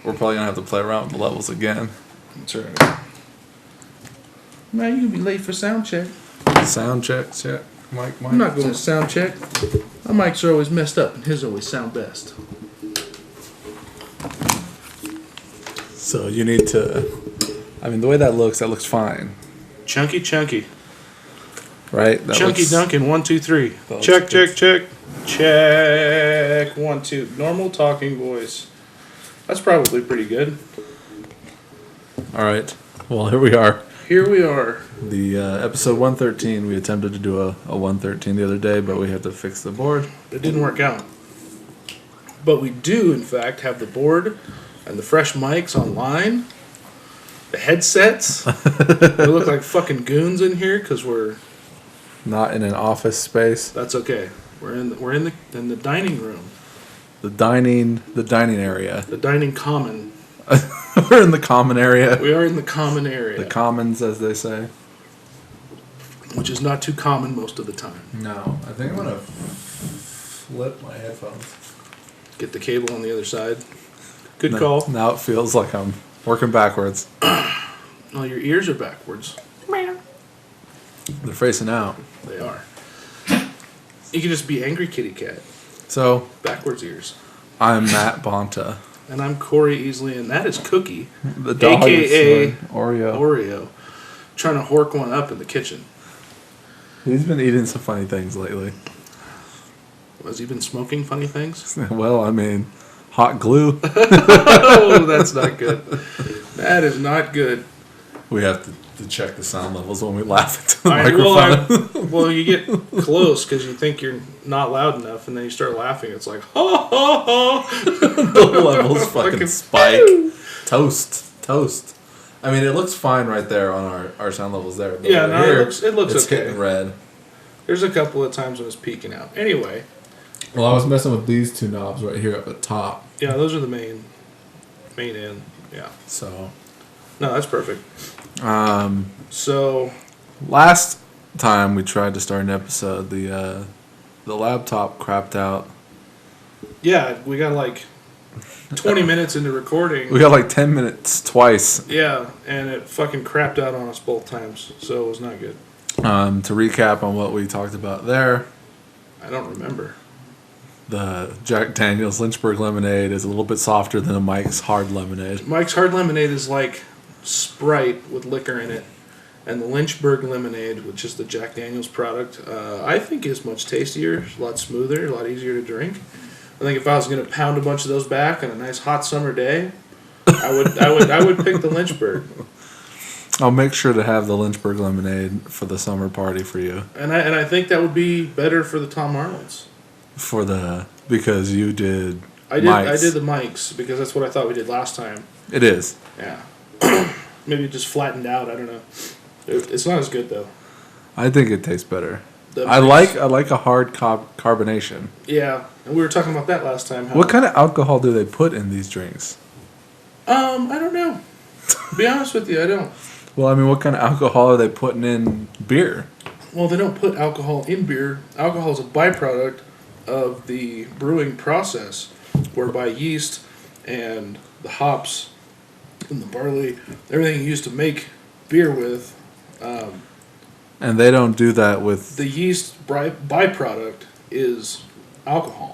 we're probably gonna have to play around with the levels again. That's right. Man, you can be late for sound check. Sound check. Mike. I'm not going to sound check. My mics are always messed up, and his always sound best. So you need to. I mean, the way that looks fine, Chunky. right? That Chunky looks, Duncan, 1, 2, 3. that Check. looks good. Check. 1, 2. Normal talking voice. That's probably pretty good. All right. Well, here we are. Here we are. The episode 113. We attempted to do a 113 the other day, but we had to fix the board. It didn't work out. But we do, in fact, have the board and the fresh mics online. The headsets. We look like fucking goons in here because we're. Not in an office space. That's okay. We're in the dining room. The dining area. The dining common. We're in the common area. We are in the common area. The commons, as they say. Which is not too common most of the time. No, I think I'm gonna flip my headphones. Get the cable on the other side. Good call. Now it feels like I'm working backwards. Oh, your ears are backwards. They're facing out. They are. You can just be angry kitty cat. So Backwards ears. I'm Matt Bonta. And I'm Corey Easley, and that is Cookie, The dog AKA is Oreo. Oreo, trying to hork one up in the kitchen. He's been eating some funny things lately. Has he been smoking funny things? Well, I mean, hot glue. Oh, that's not good. That is not good. We have to check the sound levels when we laugh into the All right, microphone. well, you get close because you think you're not loud enough, and then you start laughing. It's like, ha, ha, ha. The levels fucking spike. Toast. I mean, it looks fine right there on our sound levels there. But Yeah, over no, here, it looks it's okay. hitting red. There's a couple of times when it's peeking out. Anyway, Well, I was messing with these two knobs right here at the top. yeah, those are the main end. Yeah. So, No, that's perfect. um, So, last time we tried to start an episode, the laptop crapped out. yeah, we got like 20 minutes into recording. We got like 10 minutes twice. Yeah, and it fucking crapped out on us both times, so it was not good. To recap on what we talked about there, I don't remember. the Jack Daniel's Lynchburg lemonade is a little bit softer than a Mike's Hard Lemonade. Mike's Hard Lemonade is like Sprite with liquor in it, and the Lynchburg Lemonade, which is the Jack Daniel's product, I think is much tastier, a lot smoother, a lot easier to drink. I think if I was going to pound a bunch of those back on a nice hot summer day, I would pick the Lynchburg. I'll make sure to have the Lynchburg lemonade for the summer party for you. And I think that would be better for the Tom Arnold's. Because you did I Mike's. did the Mike's because that's what I thought we did last time. It is. Yeah. Maybe it just flattened out. I don't know. It's not as good though. I think it tastes better. The I Mike's- like a hard carbonation. Yeah, and we were talking about that last time. How, What kind of alcohol do they put in these drinks? I don't know. To be honest with you, I don't. Well, I mean, what kind of alcohol are they putting in beer? Well, they don't put alcohol in beer. Alcohol is a byproduct of the brewing process, whereby yeast and the hops and the barley, everything you use to make beer with, And they don't do that with. the yeast byproduct is alcohol.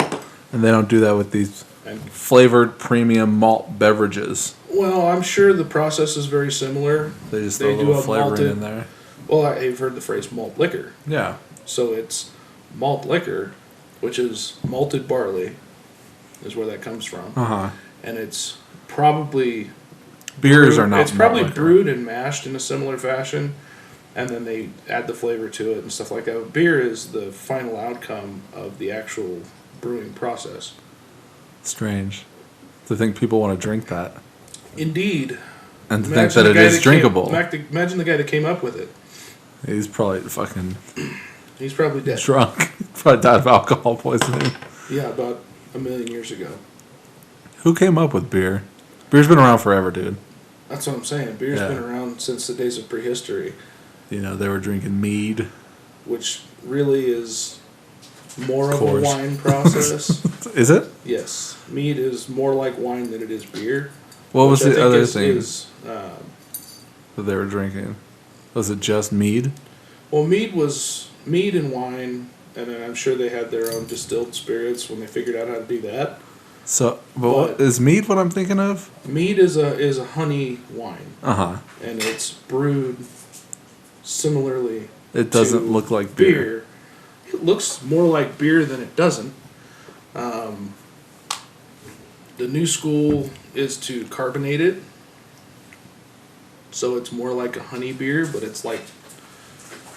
And they don't do that with these And flavored premium malt beverages. well, I'm sure the process is very similar. They just They throw a do little have flavoring malted- in there. Well, I've heard the phrase malt liquor. Yeah. So it's malt liquor, which is malted barley, is where that comes from. Uh-huh. And it's probably Beers are not It's probably malt liquor. brewed and mashed in a similar fashion, and then they add the flavor to it and stuff like that. But beer is the final outcome of the actual brewing process. Strange. To think people want to drink that. Indeed. And to think that it is drinkable. Imagine the guy that came up with it. He's probably fucking He's probably dead. drunk. Probably died of alcohol poisoning. Yeah, about 1,000,000 years ago. Who came up with beer? Beer's been around forever, dude. That's what I'm saying. Beer's Yeah. been around since the days of prehistory, You know, they were drinking mead. which really is more of a Coors. wine process. Is it? Yes. Mead is more like wine than it is beer. What was which I the think other is- thing is, that they were drinking? Was it just mead? well, mead and wine, and then I'm sure they had their own distilled spirits when they figured out how to do that. So, but is mead what I'm thinking of? Mead is a honey wine, Uh-huh. and it's brewed similarly. It doesn't to look like beer. It looks more like beer than it doesn't. The new school is to carbonate it, so it's more like a honey beer, but it's like,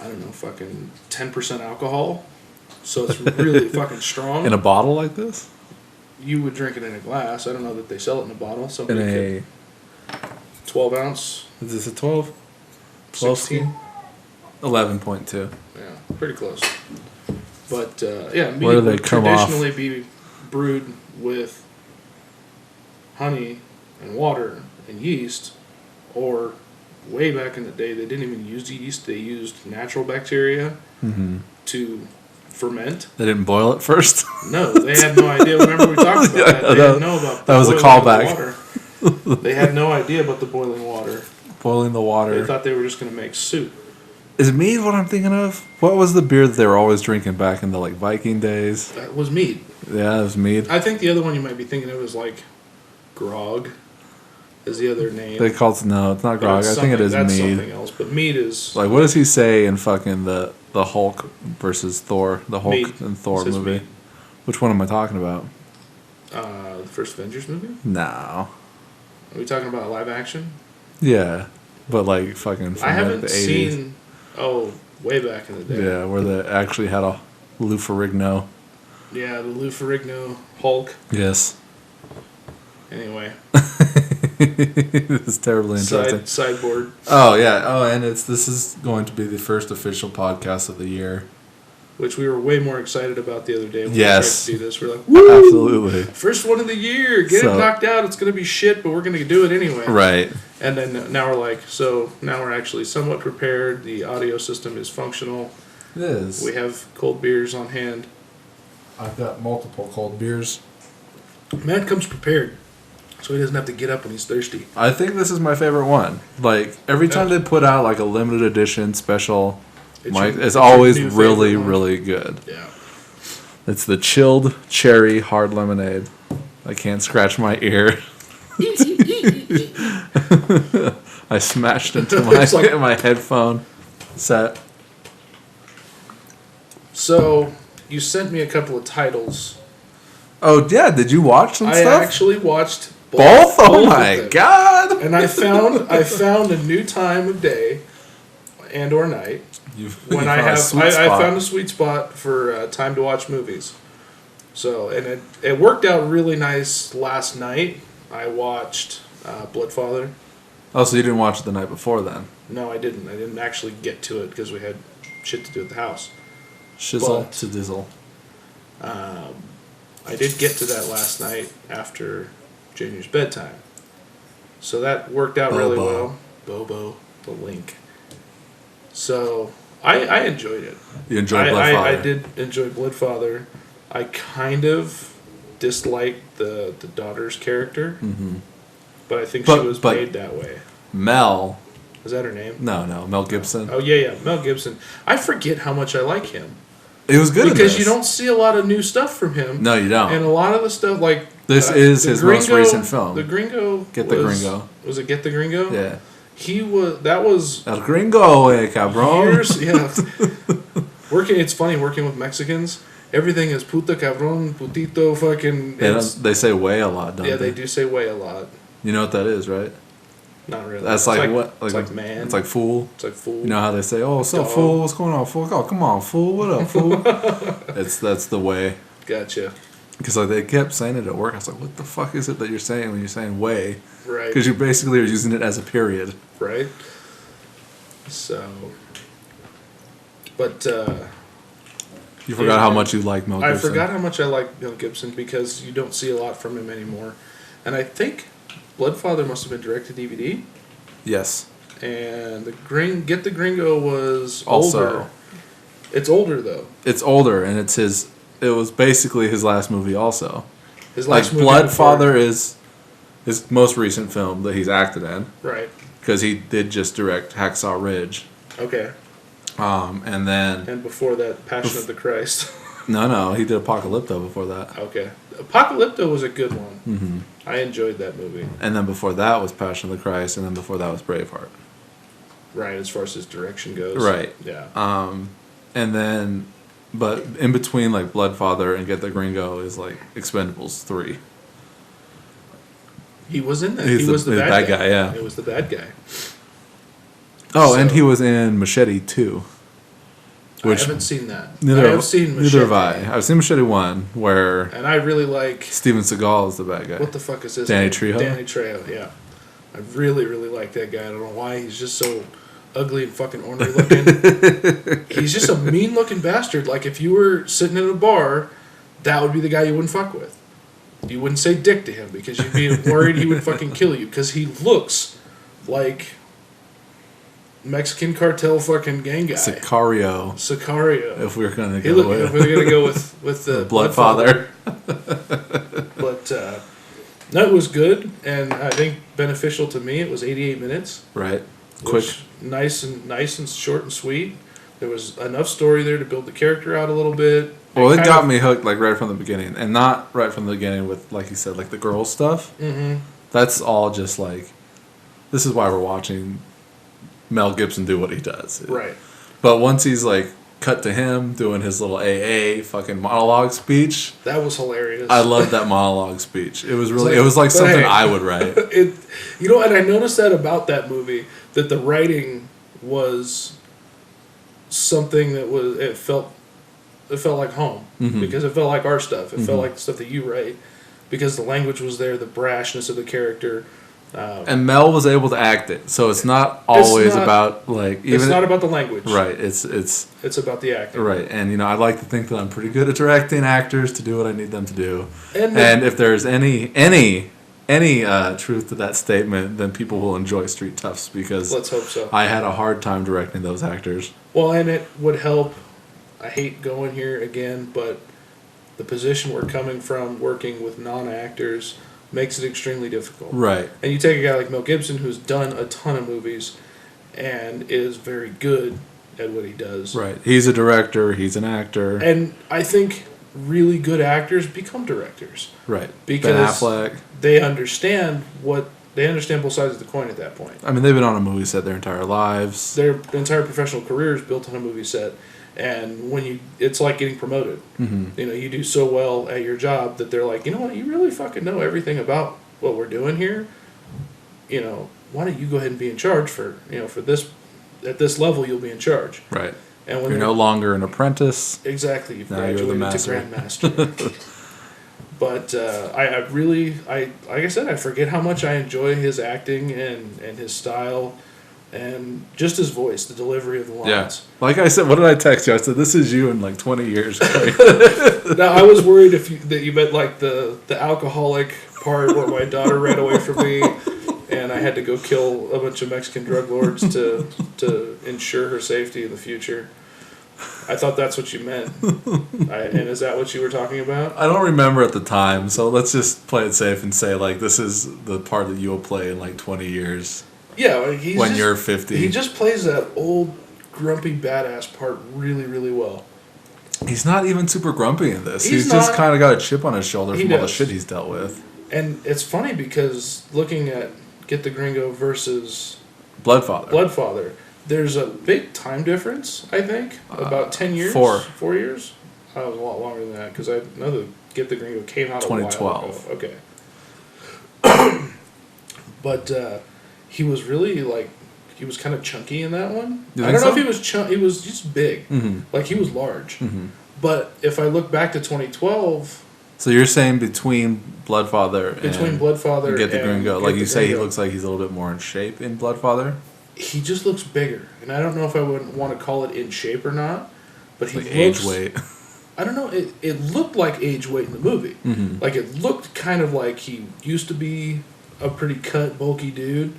I don't know, fucking 10% alcohol. So it's really fucking strong. In a bottle like this? You would drink it in a glass. I don't know that they sell it in a bottle. In Somebody a... could. 12 ounce. Is this a 12? 16. 11.2. Yeah, pretty close. But yeah, mead Where do they would come off? traditionally be brewed with honey and water and yeast, or way back in the day, they didn't even use yeast. They used natural bacteria to ferment. They didn't boil it first? No, they had no idea. Remember we talked about that? They didn't know about the that was a boiling of the callback. water. They had no idea about the boiling water. Boiling the They water. thought they were just going to make soup. Is mead what I'm thinking of? What was the beer that they were always drinking back in the like Viking days? That was mead. Yeah, it was mead. I think the other one you might be thinking of is like grog, is the other name. They called no, it's not But grog. it's I think it is that's mead. something else. But mead is Like, what does he say in fucking the Hulk versus Thor? The Hulk Mead. and Thor It says movie. mead. Which one am I talking about? the first Avengers movie. No. Are we talking about live action? Yeah, but like fucking from I like haven't the 80s. seen. Oh, way back in the day. Yeah, where they actually had a Lou Ferrigno. Yeah, the Lou Ferrigno Hulk. Yes. Anyway, It's terribly interesting. sideboard. Oh yeah. Oh, and this is going to be the first official podcast of the year. Which we were way more excited about the other day when Yes. we tried to do this. We're like, woo! Absolutely. First one of the year. Get So- it knocked out. It's going to be shit, but we're going to do it anyway. Right. And then now we're like, so now we're actually somewhat prepared. The audio system is functional. It is. We have cold beers on hand. I've got multiple cold beers. Matt comes prepared, so he doesn't have to get up when he's thirsty. I think this is my favorite one. Like every time they put out like a limited edition special, It's Mike, your- it's your always new really, favorite one. really good. Yeah. It's the chilled cherry hard lemonade. I can't scratch my ear. I smashed into my It's like- my headphone set. So you sent me a couple of titles. Oh yeah, did you watch some I stuff? actually watched Both? Oh of my them. god! And I found a new time of day and or night when I found a sweet I spot. found a sweet spot for time to watch movies. So and it worked out really nice last night. I watched Bloodfather. Oh, so you didn't watch it the night before then? No, I didn't. I didn't actually get to it because we had shit to do at the house. Shizzle But- to dizzle. I did get to that last night after Junior's bedtime. So that worked out really Bobo. well. Bobo, the link. So I enjoyed it. You enjoyed Bloodfather? I did enjoy Bloodfather. I kind of disliked the daughter's character, but I think she But- was but- made that way. Mel. Is that her name? No, Mel Gibson. Oh yeah, Mel Gibson. I forget how much I like him It was good in because this. you don't see a lot of new stuff from him. No, you don't. And a lot of the stuff, like This is the his most recent film. The Gringo. Get the was- Gringo. Was it Get the Gringo? Yeah. He was. That was El Gringo, cabrón. years. Yeah. It's funny working with Mexicans. Everything is puta, cabron, putito, fucking. They say way a lot, don't Yeah, they? they do say way a lot. You know what that is, right? Not really. That's It's like what? It's like man. It's like fool. It's like fool. You know how they say, "Oh, what's up, Dog. fool? What's going on, fool? Oh, come on, fool. What up, fool?" That's the way. Gotcha. Because like they kept saying it at work. I was like, "What the fuck is it that you're saying when you're saying way?" Right. Because you basically are using it as a period. Right. So. But. You forgot how much you like Mel I Gibson. forgot how much I like Mel Gibson because you don't see a lot from him anymore. And I think Bloodfather must have been direct to DVD. Yes. And Get the Gringo was Also- older. It's older though. It's older, and it's his. It was basically his last movie, also. His Like last movie Bloodfather is his most recent film that he's acted in. Right. Because he did just direct Hacksaw Ridge. Okay. And then... And before that, Passion of the Christ. No, he did Apocalypto before that. Okay. Apocalypto was a good one. Mm-hmm. I enjoyed that movie. And then before that was Passion of the Christ, and then before that was Braveheart. Right, as far as his direction goes. Right. Yeah. And then... But in between, like, Bloodfather and Get the Gringo is, like, Expendables 3. He was in that. He was the bad guy, yeah. He was the bad guy. Oh, and he was in Machete 2. Which I haven't seen that. Neither have I. I've seen Machete 1, where... And I really like... Steven Seagal is the bad guy. What the fuck is this? Danny Trejo? Danny Trejo, yeah. I really, really like that guy. I don't know why. He's just so ugly and fucking ornery looking. He's just a mean-looking bastard. Like, if you were sitting in a bar, that would be the guy you wouldn't fuck with. You wouldn't say dick to him because you'd be worried he would fucking kill you. Because he looks like... Mexican cartel fucking gang guy. Sicario. If we're gonna go with, if we're gonna go with the Bloodfather. But that was good, and I think beneficial to me. It was 88 minutes. Right. Quick. Nice and short and sweet. There was enough story there to build the character out a little bit. Well, it got me hooked like right from the beginning, and not right from the beginning with, like you said, like the girl stuff. Mm-hmm. That's all just like, this is why we're watching Mel Gibson do what he does. Right. But once he's like cut to him doing his little AA fucking monologue speech. That was hilarious. I loved that monologue speech. It was really, it was like something I would write. And I noticed that about that movie, that the writing was something that was, it felt like home. Mm-hmm. Because it felt like our stuff. It felt like the stuff that you write. Because the language was there, the brashness of the character. And Mel was able to act it, so it's not always about like. Even it's not about the language, right? It's about the acting, right? And I like to think that I'm pretty good at directing actors to do what I need them to do. And if there's any truth to that statement, then people will enjoy Street Toughs because let's hope so. I had a hard time directing those actors. Well, and it would help. I hate going here again, but the position we're coming from, working with non-actors, makes it extremely difficult. Right. And you take a guy like Mel Gibson, who's done a ton of movies and is very good at what he does. Right. He's a director, he's an actor. And I think really good actors become directors. Right. Because Ben Affleck. They understand both sides of the coin at that point. I mean, they've been on a movie set their entire lives. Their entire professional career is built on a movie set. And it's like getting promoted. Mm-hmm. You do so well at your job that they're like, you know what, you really fucking know everything about what we're doing here. Why don't you go ahead and be in charge for this, at this level you'll be in charge. Right. And when you're no longer an apprentice. Exactly. You've now you're the master. To Grandmaster. But I really, like I said, I forget how much I enjoy his acting and his style. And just his voice, the delivery of the lines. Yeah. Like I said, what did I text you? I said, this is you in like 20 years. Now, I was worried that you meant like the alcoholic part where my daughter ran away from me and I had to go kill a bunch of Mexican drug lords to ensure her safety in the future. I thought that's what you meant. And is that what you were talking about? I don't remember at the time, so let's just play it safe and say like this is the part that you'll play in like 20 years. Yeah, you're 50. He just plays that old, grumpy, badass part really, really well. He's not even super grumpy in this. He's just kind of got a chip on his shoulder from all the shit he's dealt with. And it's funny because looking at Get the Gringo versus Bloodfather, there's a big time difference, I think. About 10 years? 4 years? That was a lot longer than that because I know that Get the Gringo came out 2012. A while ago. Okay. But... he was really he was kind of chunky in that one. I don't know if he was he was just big. Mm-hmm. Like he was large. Mm-hmm. But if I look back to 2012. So you're saying between Bloodfather and Get the Gringo, like you say, he looks like he's a little bit more in shape in Bloodfather? He just looks bigger. And I don't know if I would want to call it in shape or not. But he looks... age weight. I don't know. It looked like age weight in the movie. Mm-hmm. Like it looked kind of like he used to be a pretty cut, bulky dude.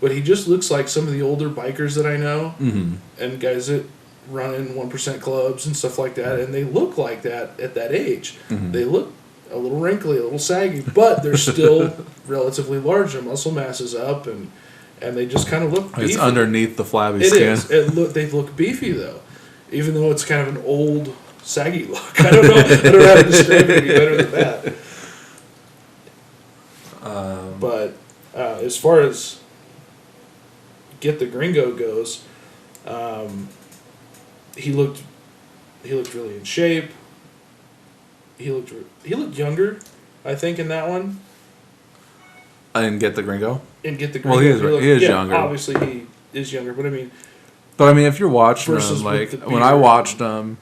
But he just looks like some of the older bikers that I know, and guys that run in 1% clubs and stuff like that, and they look like that at that age. Mm-hmm. They look a little wrinkly, a little saggy, but they're still relatively large. Their muscle mass is up, and they just kind of look beefy. It's underneath the flabby It skin. is. They look beefy, though, even though it's kind of an old, saggy look. I don't know how to describe it any better than that. But as far as Get the Gringo goes, he looked really in shape. He looked younger, I think, in that one. I didn't Get the Gringo. And Get the Gringo. Well, he is younger. Obviously, he is younger, but I mean. But I mean, if you're watching them, like the when I watched them,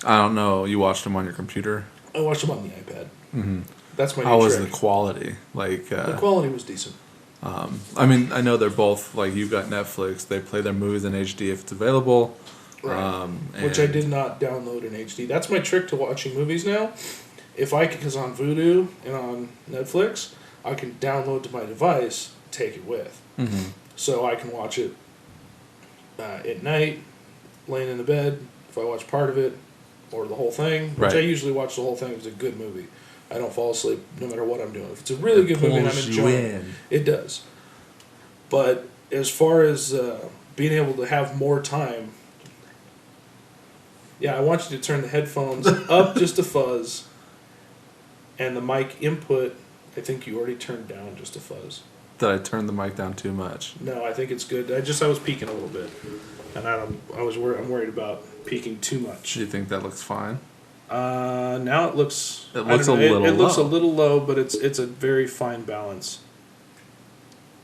I don't know. You watched them on your computer. I watched them on the iPad. Mm-hmm. That's my. How was trick. the quality? Like the quality was decent. I mean, I know they're both like you've got Netflix. They play their movies in HD if it's available. Right. Which I did not download in HD. That's my trick to watching movies now. If I because on Vudu and on Netflix, I can download to my device, take it with, so I can watch it at night, laying in the bed. If I watch part of it or the whole thing, which I usually watch the whole thing if it's a good movie. I don't fall asleep no matter what I'm doing. If it's a really good movie and I'm enjoying it, does. But as far as being able to have more time, yeah, I want you to turn the headphones up just a fuzz, and the mic input, I think you already turned down just a fuzz. Did I turn the mic down too much? No, I think it's good. I was peaking a little bit, and I'm worried about peaking too much. Do you think that looks fine? Now it looks. It looks a little. It looks a little low, but it's a very fine balance.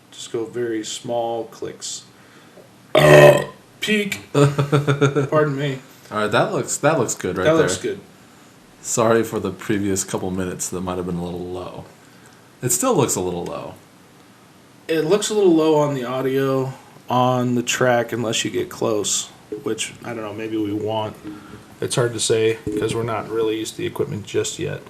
Just go very small clicks. Peak. Pardon me. All right, that looks good right there. That looks good. Sorry for the previous couple minutes that might have been a little low. It still looks a little low. It looks a little low on the audio on the track unless you get close, which I don't know. Maybe we want. It's hard to say because we're not really used to the equipment just yet.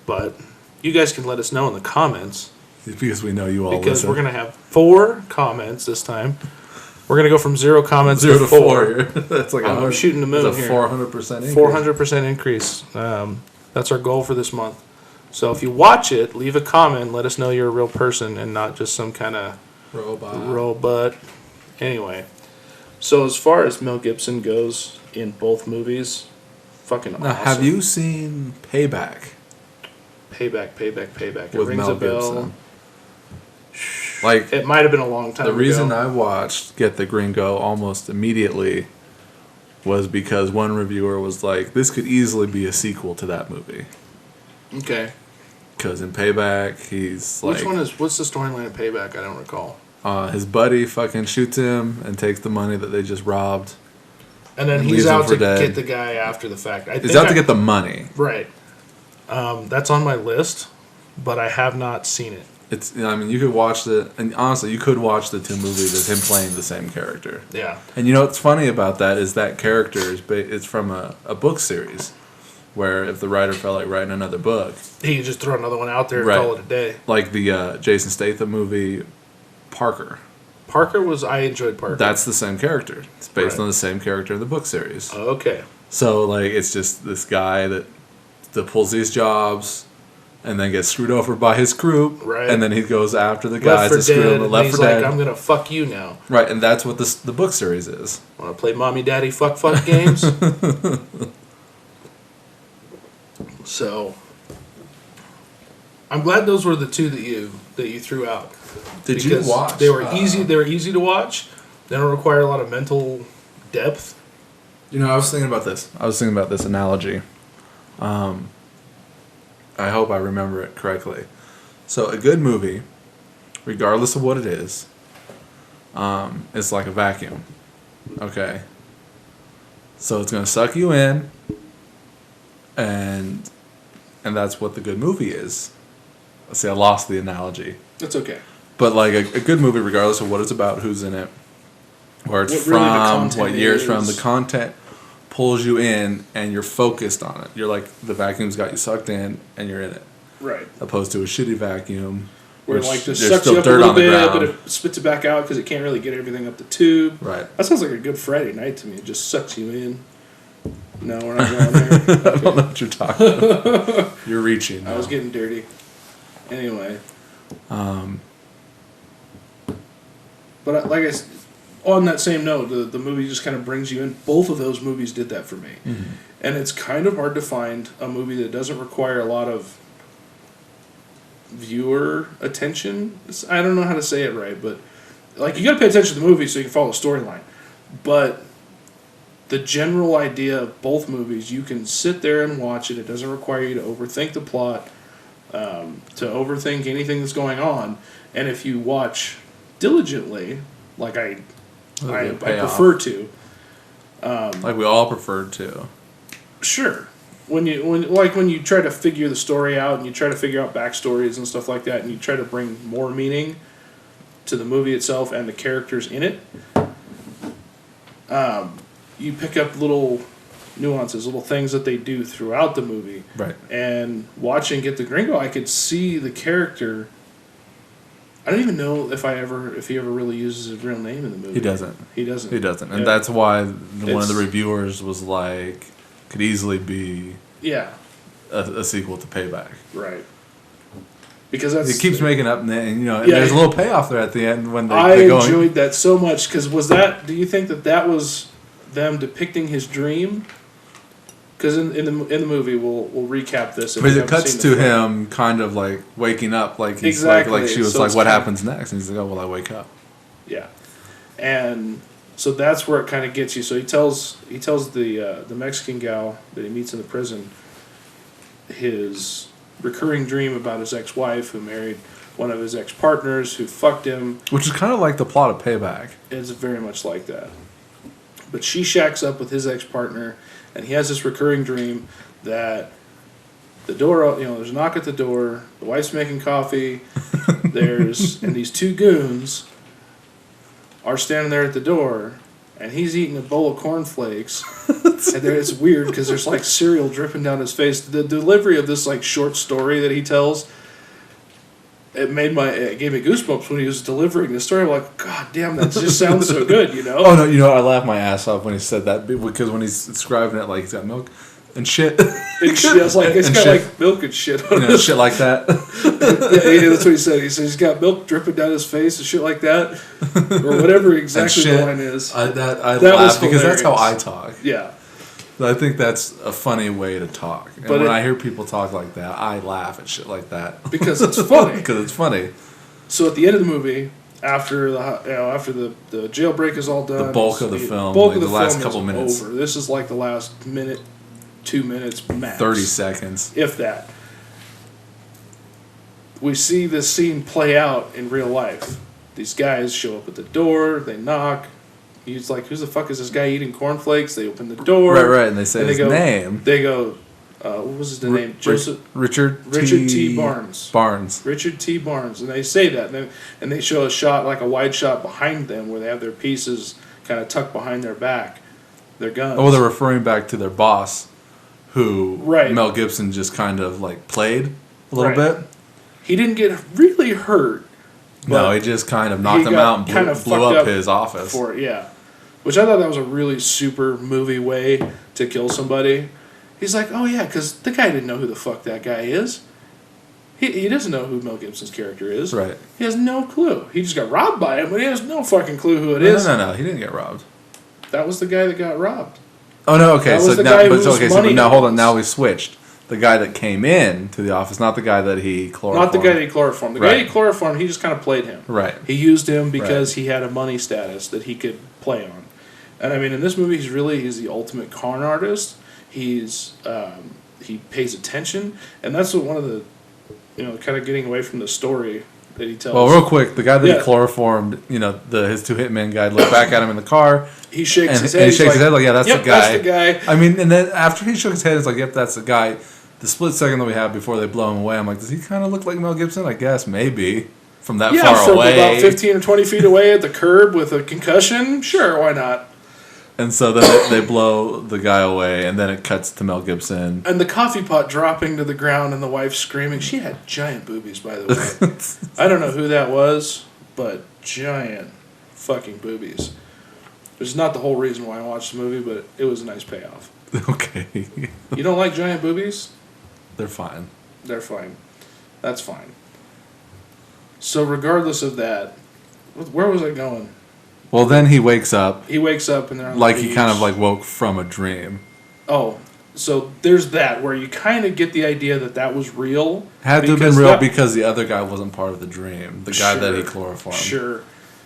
But you guys can let us know in the comments. Because we know you all Because listen. we're going to have 4 comments this time. We're going to go from 0 comments 0 to to 4. 4. That's like I'm shooting the moon that's a here. 400% increase. 400% increase. That's our goal for this month. So if you watch it, leave a comment. Let us know you're a real person and not just some kind of robot. Anyway. So as far as Mel Gibson goes in both movies, fucking awesome. Now, have you seen Payback? Payback. It With rings Mel a bell. Gibson. Like It might have been a long time ago. the reason I watched Get the Gringo almost immediately was because one reviewer was like, this could easily be a sequel to that movie. Okay. Because in Payback, he's like... What's the storyline of Payback? I don't recall. His buddy fucking shoots him and takes the money that they just robbed. And then he's out to get the guy after the fact. He's out to get the money. Right. That's on my list, but I have not seen it. It's. I mean, you could watch and honestly, you could watch the 2 movies as him playing the same character. Yeah. And you know what's funny about that is that character it's from a book series, where if the writer felt like writing another book, he could just throw another one out there and call it a day. Like the Jason Statham movie, Parker. I enjoyed Parker. That's the same character. It's based on the same character in the book series. Okay. So like it's just this guy that pulls these jobs. And then gets screwed over by his group, right? And then he goes after the guys that screw him. Left for Dead. Like, I'm gonna fuck you now, right? And that's what the book series is. Want to play mommy, daddy, fuck games? So, I'm glad those were the 2 that you threw out. Did you watch? They were easy. They were easy to watch. They don't require a lot of mental depth. You know, I was thinking about this analogy. I hope I remember it correctly. So a good movie, regardless of what it is like a vacuum. Okay. So it's gonna suck you in, and that's what the good movie is. See, I lost the analogy. That's okay. But like a good movie, regardless of what it's about, who's in it, where it's what year it's from, the content pulls you in and you're focused on it. You're like, the vacuum's got you sucked in and you're in it. Right. Opposed to a shitty vacuum where like just sucks you up a little bit, but it spits it back out because it can't really get everything up the tube. Right. That sounds like a good Friday night to me. It just sucks you in. No, we're not going there. I don't know what you're talking about. You're reaching. I was now. getting dirty. Anyway. But like I said, on that same note, the movie just kind of brings you in. Both of those movies did that for me. Mm-hmm. And it's kind of hard to find a movie that doesn't require a lot of viewer attention. I don't know how to say it right, but like you got to pay attention to the movie so you can follow the storyline. But the general idea of both movies, you can sit there and watch it. It doesn't require you to overthink the plot, to overthink anything that's going on. And if you watch diligently, like I prefer to, like we all preferred to. sure. When you try to figure the story out and you try to figure out backstories and stuff like that, and you try to bring more meaning to the movie itself and the characters in it, you pick up little nuances, little things that they do throughout the movie. Right. And watching Get the Gringo, I could see the character. I don't even know if he ever really uses his real name in the movie. He doesn't. He doesn't. And that's why one of the reviewers was like, could easily be a sequel to Payback. Right. Because that's... He keeps making up, and Yeah, there's a little payoff there at the end when I they go. enjoyed that so much, because do you think that was them depicting his dream? Because in the movie, we'll recap this. But it cuts to him kind of like waking up, like he's like she was like, "What happens next?" And he's like, "Oh, well, I wake up." Yeah, and so that's where it kind of gets you. So he tells the Mexican gal that he meets in the prison his recurring dream about his ex-wife who married one of his ex-partners who fucked him. Which is kind of like the plot of Payback. It's very much like that. But she shacks up with his ex-partner, and he has this recurring dream that the door, there's a knock at the door, the wife's making coffee, and these two goons are standing there at the door, and he's eating a bowl of cornflakes. And it's weird because there's like cereal dripping down his face. The delivery of this like short story that he tells, it gave me goosebumps when he was delivering the story. I'm like, God damn, that just sounds so good, Oh no, I laughed my ass off when he said that, because when he's describing it like he's got milk and shit. It's like it's got shit. like milk and shit on it. Shit like that. Yeah, that's what he said. He said he's got milk dripping down his face and shit like that, or whatever exactly the line is. I That laugh was because that's how I hilarious. talk. Yeah, I think that's a funny way to talk. And But when it- I hear people talk like that, I laugh at shit like that. because it's funny. Because it's funny. So at the end of the movie, after the jailbreak is all done, The bulk of the film, bulk like of the the last film couple is minutes. over. This is like the last minute, 2 minutes max, 30 seconds. if that. We see this scene play out in real life. These guys show up at the door. They knock. He's like, "Who the fuck is this guy eating cornflakes?" They open the door. Right, and they say his name. They go, what was his name? Joseph. Richard T. Barnes. Barnes. Richard T. Barnes, and they say that, and they show a shot, like a wide shot behind them, where they have their pieces kind of tucked behind their back, their guns. Oh, they're referring back to their boss, who Right. Mel Gibson just kind of like played a little Right. bit. He didn't get really hurt. No, but he just kind of knocked he him got out and kind of blew fucked up up his office. for it, yeah. Which I thought that was a really super movie way to kill somebody. He's like, oh yeah, because the guy didn't know who the fuck that guy is. He doesn't know who Mel Gibson's character is. Right. He has no clue. He just got robbed by him, but he has no fucking clue who it No, is. no, he didn't get robbed. That was the guy that got robbed. Oh no, okay. That So was the now, guy but whose okay, so money now it hold on. was. Now we switched. The guy that came in to the office, not the guy that he chloroformed. Not the guy that he chloroformed. The guy Right. he chloroformed, he just kind of played him. Right. He used him because he had a money status that he could play on. And I mean, in this movie, he's the ultimate con artist. He pays attention, and that's what one of the, kind of getting away from the story that he tells. Well, real quick, the guy that Yeah. he chloroformed, his two hitmen guy looked back at him in the car. he shakes And his he head. shakes his head like, yeah, that's yep, the guy. That's the guy. I mean, and then after he shook his head, it's like, yep, that's the guy. The split second that we have before they blow him away, I'm like, does he kind of look like Mel Gibson? I guess maybe from that Yeah, far from away. about 15 or 20 feet away at the curb with a concussion. Sure, why not? And so then they blow the guy away, and then it cuts to Mel Gibson. And the coffee pot dropping to the ground and the wife screaming. She had giant boobies, by the way. I don't know who that was, but giant fucking boobies. Which is not the whole reason why I watched the movie, but it was a nice payoff. Okay. You don't like giant boobies? They're fine. They're fine. That's fine. So regardless of that, where was I going? Well, then he wakes up He wakes up and they're on like the he kind of beach. like woke from a dream. Oh, so there's that where you kind of get the idea that that was real. Had to have been because real that- because the other guy wasn't part of the dream. The guy that he Sure, chloroformed. Sure,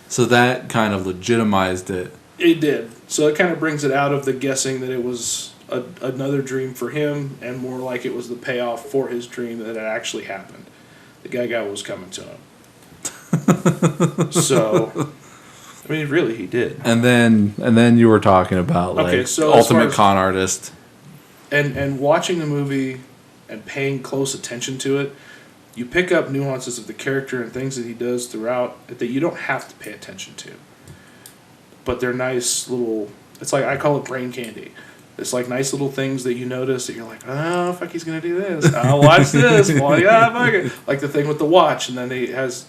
So that kind of legitimized it. it did. So it kind of brings it out of the guessing that it was another dream for him, and more like it was the payoff for his dream that it actually happened. The guy was coming to him. So, I mean, really, he did. And then you were talking about like Okay, so as far ultimate as- con artist. And watching the movie and paying close attention to it, you pick up nuances of the character and things that he does throughout that you don't have to pay attention to. But they're nice little. It's like I call it brain candy. It's like nice little things that you notice that you're like, oh fuck, he's gonna do this. I'll watch this. Well, yeah, fuck it. Like the thing with the watch, and then he has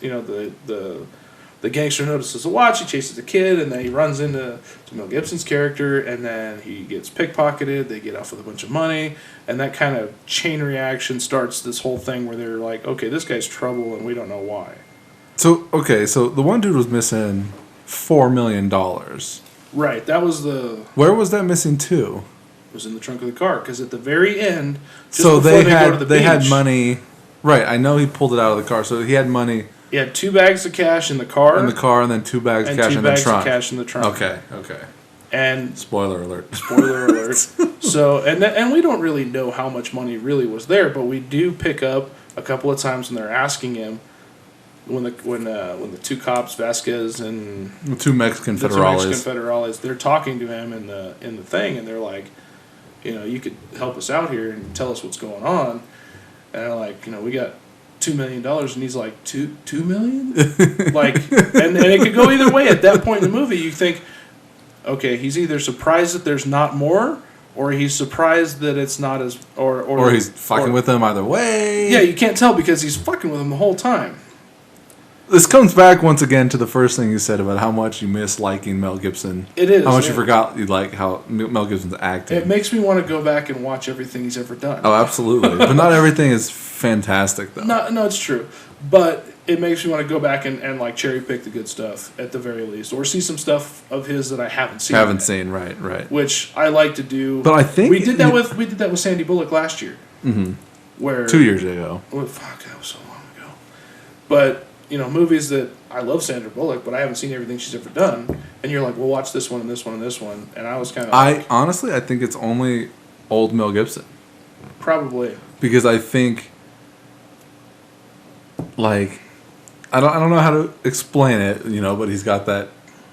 the gangster notices the watch. He chases the kid, and then he runs into Mel Gibson's character, and then he gets pickpocketed. They get off with a bunch of money, and that kind of chain reaction starts this whole thing where they're like, okay, this guy's trouble, and we don't know why. So the one dude was missing $4 million. Right. That was the. Where was that missing to? Was in the trunk of the car because at the very end, just So before they go had to the they had beach, money. Right, I know he pulled it out of the car. So he had money he had 2 bags of cash in the car, in the car and then 2 bags of and cash 2 in the bags trunk. of cash in the trunk. Okay. And Spoiler alert. spoiler alert. So and we don't really know how much money really was there, but we do pick up a couple of times when they're asking him when the 2 cops, Vasquez and The 2 Mexican the 2 Mexican federales. federales, they're talking to him in the thing, and they're like, you could help us out here and tell us what's going on. And they're like, we got $2 million, and he's like, $2 million? Like, and it could go either way. At that point in the movie, you think, okay, he's either surprised that there's not more, or he's surprised that it's not as, Or he's fucking with them either way. Yeah, you can't tell because he's fucking with him the whole time. This comes back once again to the first thing you said about how much you miss liking Mel Gibson. It is. How much you man. forgot you like how Mel Gibson's acting. It makes me want to go back and watch everything he's ever done. Oh, absolutely. But not everything is fantastic, though. No, it's true. But it makes me want to go back and like cherry pick the good stuff at the very least, or see some stuff of his that I haven't seen. Haven't yet, seen, right. which I like to do. But I think we did that with Sandy Bullock last year. Mm-hmm. Where 2 years ago. Well, fuck, that was so long ago. But movies that I love Sandra Bullock, but I haven't seen everything she's ever done. And you're like, well, watch this one and this one and this one, and I was kind of. I think it's only old Mel Gibson. Probably. Because I think, like, I don't know how to explain it, but he's got that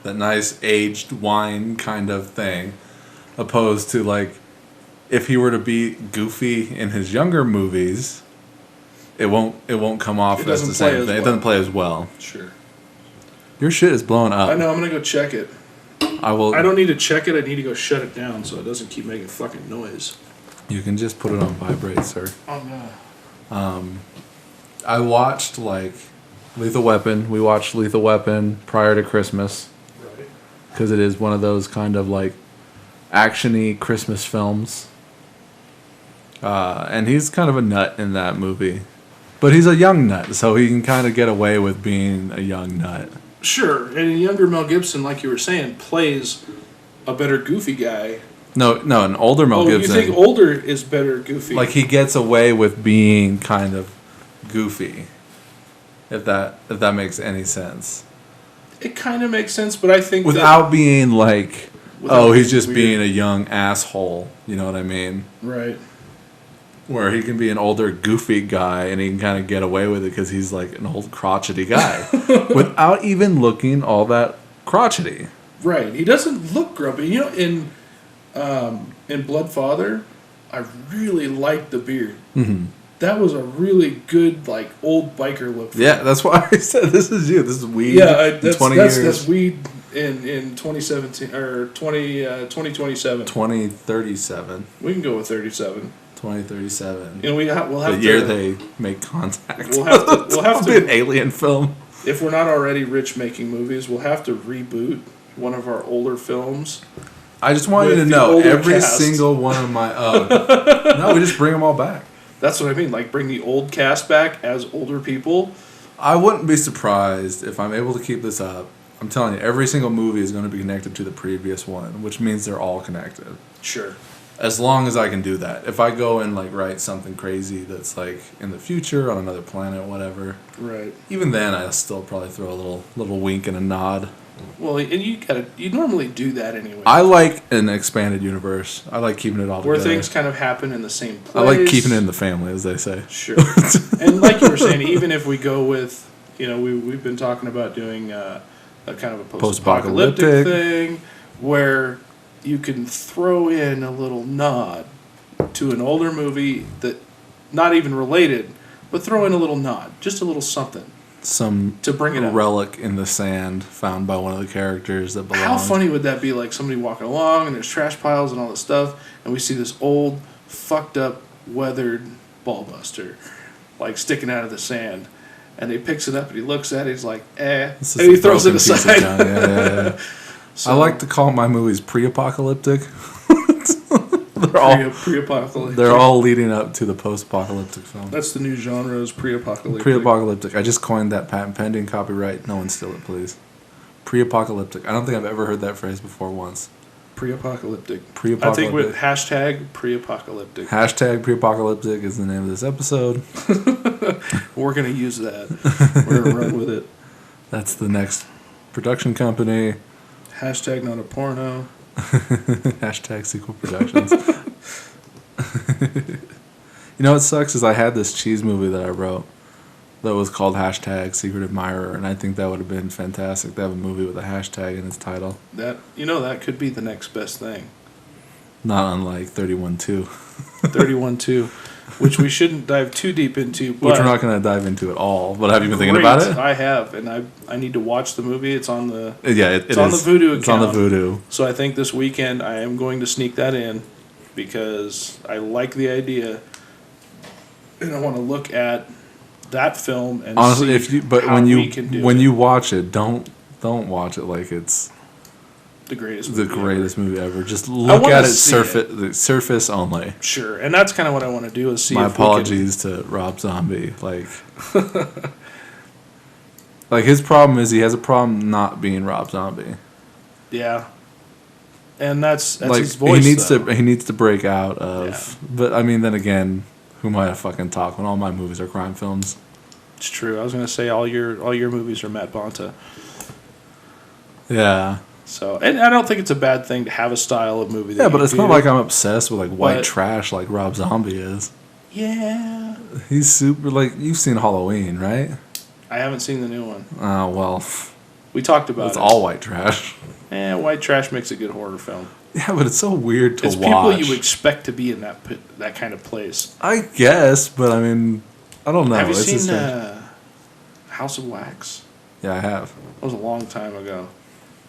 nice aged wine kind of thing, opposed to like, if he were to be goofy in his younger movies, it won't come off It as doesn't the play same as thing. It well. doesn't play as well. Sure. Your shit is blowing up. I know. I'm gonna go check it. I will. I don't need to check it. I need to go shut it down so it doesn't keep making fucking noise. You can just put it on vibrate, sir. Oh no. I watched like Lethal Weapon. We watched Lethal Weapon prior to Christmas Right. because it is one of those kind of like action-y Christmas films. And he's kind of a nut in that movie. But he's a young nut, so he can kind of get away with being a young nut. Sure, and a younger Mel Gibson, like you were saying, plays a better goofy guy. No, an older Mel Gibson. You think older is better goofy? Like he gets away with being kind of goofy. If that makes any sense. it kind of makes sense, but I think Without being like, Without he's being just weird. being a young asshole. You know what I mean? right. Where he can be an older, goofy guy, and he can kind of get away with it because he's like an old, crotchety guy, without even looking all that crotchety. Right. He doesn't look grumpy. In Bloodfather, I really liked the beard. Mm-hmm. That was a really good, like, old biker look. For Yeah, him. that's why I said this is you. This is weed. Yeah, in 20 years. that's weed in 2017 or 2027. 2037. We can go with 37. 2037. We'll have The to, year they make contact. We'll have to. We'll have It'll be an to. alien film. If we're not already rich making movies, we'll have to reboot one of our older films I just want you With to the know older every cast. single one of my. No, we just bring them all back. That's what I mean. Like, bring the old cast back as older people. I wouldn't be surprised if I'm able to keep this up. I'm telling you, every single movie is going to be connected to the previous one, which means they're all connected. Sure. As long as I can do that. If I go and like write something crazy that's like in the future on another planet, whatever. Right. Even then, I'll still probably throw a little wink and a nod. Well, and you normally do that anyway. I like an expanded universe. I like keeping it all where together. things kind of happen in the same place. I like keeping it in the family, as they say. Sure. And like you were saying, even if we go with, we've been talking about doing a kind of a post-apocalyptic Post-apocalyptic. thing where you can throw in a little nod to an older movie that, not even related, but throw in a little nod, just a little something Some to bring it up. relic in the sand found by one of the characters that belongs. How funny would that be? Like somebody walking along and there's trash piles and all this stuff, and we see this old, fucked up, weathered ball buster, like sticking out of the sand, and he picks it up and he looks at it. He's like, This is and he a throws it broken piece of aside. junk. Yeah. So, I like to call my movies pre-apocalyptic. pre-apocalyptic. They're all leading up to the post-apocalyptic film. That's the new genre, is pre-apocalyptic. Pre-apocalyptic. I just coined that, patent pending, copyright. No one steal it, please. Pre-apocalyptic. I don't think I've ever heard that phrase before once. Pre-apocalyptic. Pre-apocalyptic. I think with hashtag pre-apocalyptic. Hashtag pre-apocalyptic is the name of this episode. We're going to use that. We're going to run with it. That's the next production company. Hashtag not a porno. Hashtag sequel productions. You know what sucks is I had this cheese movie that I wrote that was called hashtag Secret Admirer, and I think that would have been fantastic to have a movie with a hashtag in its title. That could be the next best thing. Not unlike 31-2. 31-2, which we shouldn't dive too deep into. But Which we're not going to dive into at all. But have you been thinking about it? I have, and I need to watch the movie. It's on the Yeah, it's on the Vudu account. It's on the Vudu. So I think this weekend I am going to sneak that in because I like the idea, and I want to look at that film and Honestly, see how when we can do you watch it, don't watch it like it's the greatest the movie greatest movie ever. Just look wanna at it see the surface only. ever. Sure, and that's kind of what I want to do is see. My if we can- apologies to Rob Zombie. Like his problem is he has a problem not being Rob Zombie. Yeah, and that's Like his voice. he needs to break out of. But I mean, then again, who am I to fucking talk when all my movies are crime films? It's true. I was going to say all your movies are Matt Bonta. Yeah. So, and I don't think it's a bad thing to have a style of movie. That Yeah, but you it's do. not like I'm obsessed with like white But- trash like Rob Zombie is. Yeah, He's super like you've seen Halloween, right? I haven't seen the new one. Oh well, We talked about it's it. all white trash. White trash makes a good horror film. Yeah, but it's so weird to It's watch. people you expect to be in that kind of place. I guess, but I mean, I don't know. Have you It's just seen strange. House of Wax? Yeah, I have. That was a long time ago.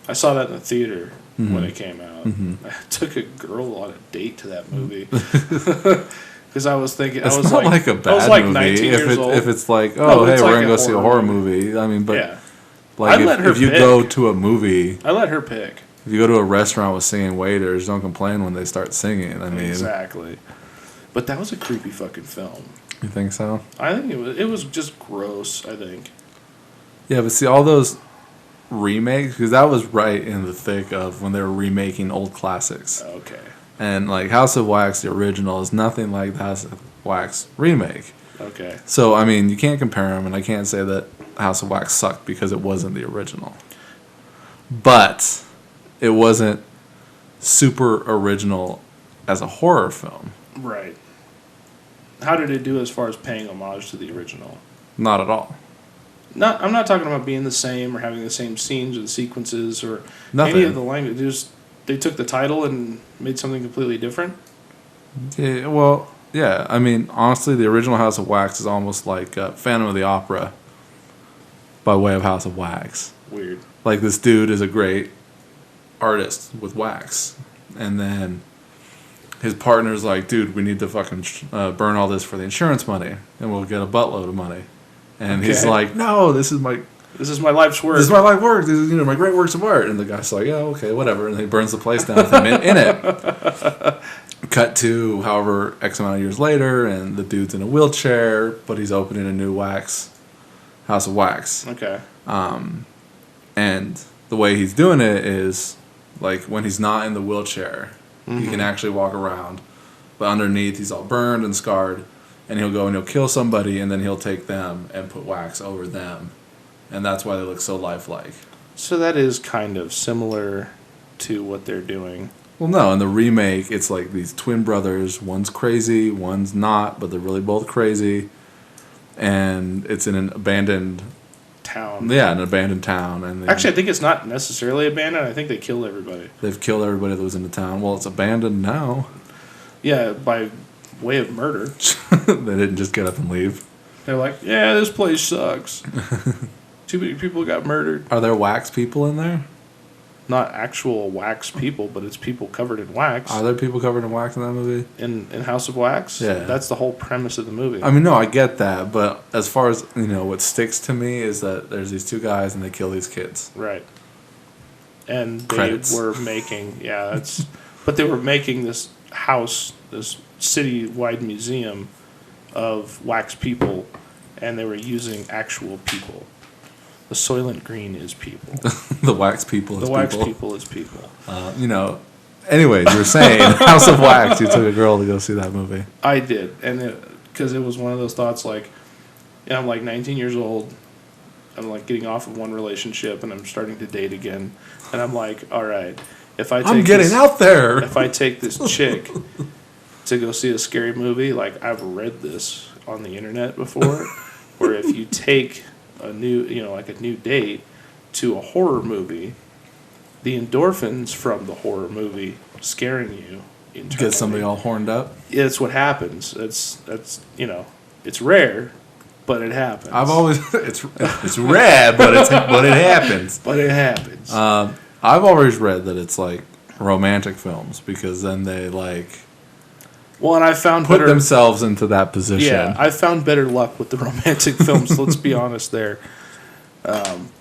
I saw that in the theater when it came out. I took a girl on a date to that movie because I was thinking It's I was not like a bad I was like movie 19 if years old. if it's like, No, oh, hey, it's we're like gonna a go see a horror horror movie. I mean, but Yeah. like I'd let her if you pick. go to a movie, I let her pick. if you go to a restaurant with singing waiters, don't complain when they start singing. I mean, Exactly. But that was a creepy fucking film. you think so? I think it was just gross, I think. Yeah, but see all those remakes because that was right in the thick of when they were remaking old classics. Okay. And like House of Wax, the original, is nothing like the House of Wax remake. Okay. So I mean, you can't compare them, and I can't say that House of Wax sucked because it wasn't the original. But it wasn't super original as a horror film. Right. How did it do as far as paying homage to the original? Not at all. I'm not talking about being the same or having the same scenes or the sequences or Nothing. any of the language. Just they took the title and made something completely different. Yeah, well, yeah. I mean, honestly, the original House of Wax is almost like Phantom of the Opera by way of House of Wax. Weird. Like this dude is a great artist with wax, and then his partner's like, dude, we need to fucking burn all this for the insurance money, and we'll get a buttload of money. And he's Okay. like, no, this is my This is my life's work. This is my life work. This is, my great works of art. And the guy's like, yeah, okay, whatever. And he burns the place down with him in it. Cut to however X amount of years later, and the dude's in a wheelchair, but he's opening a new house of wax. Okay. And the way he's doing it is, like, when he's not in the wheelchair, he can actually walk around. But underneath, he's all burned and scarred. And he'll go and he'll kill somebody, and then he'll take them and put wax over them. And that's why they look so lifelike. So that is kind of similar to what they're doing. Well, no, in the remake, it's like these twin brothers. One's crazy, one's not, but they're really both crazy. And it's in an abandoned town. Yeah, an abandoned town. And actually, I think it's not necessarily abandoned. I think they killed everybody. They've killed everybody that was in the town. Well, it's abandoned now. Yeah, by way of murder. They didn't just get up and leave. They're like, yeah, this place sucks. Too many people got murdered. Are there wax people in there? Not actual wax people, but it's people covered in wax. Are there people covered in wax in that movie? In House of Wax? Yeah. That's the whole premise of the movie. I mean, no, I get that, but as far as, what sticks to me is that there's these two guys and they kill these kids. Right. And they Credits. were making, but they were making this house, this city-wide museum of wax people, and they were using actual people. The Soylent Green is people. The wax people is The people. wax people is people. Anyways, you were saying House of Wax, you took a girl to go see that movie. I did, and because it was one of those thoughts like, I'm like 19 years old, I'm like getting off of one relationship, and I'm starting to date again, and I'm like, all right, if I take I'm getting out there. If I take this chick to go see a scary movie, like I've read this on the internet before, where if you take a new, like a new date to a horror movie, the endorphins from the horror movie scaring you internally, Get somebody all horned up. it's what happens. That's it's rare, but it happens. I've always it's rare, but it happens. But it happens. I've always read that it's like romantic films because then they like Well, and I found put better, themselves into that position. Yeah, I found better luck with the romantic films. Let's be honest there.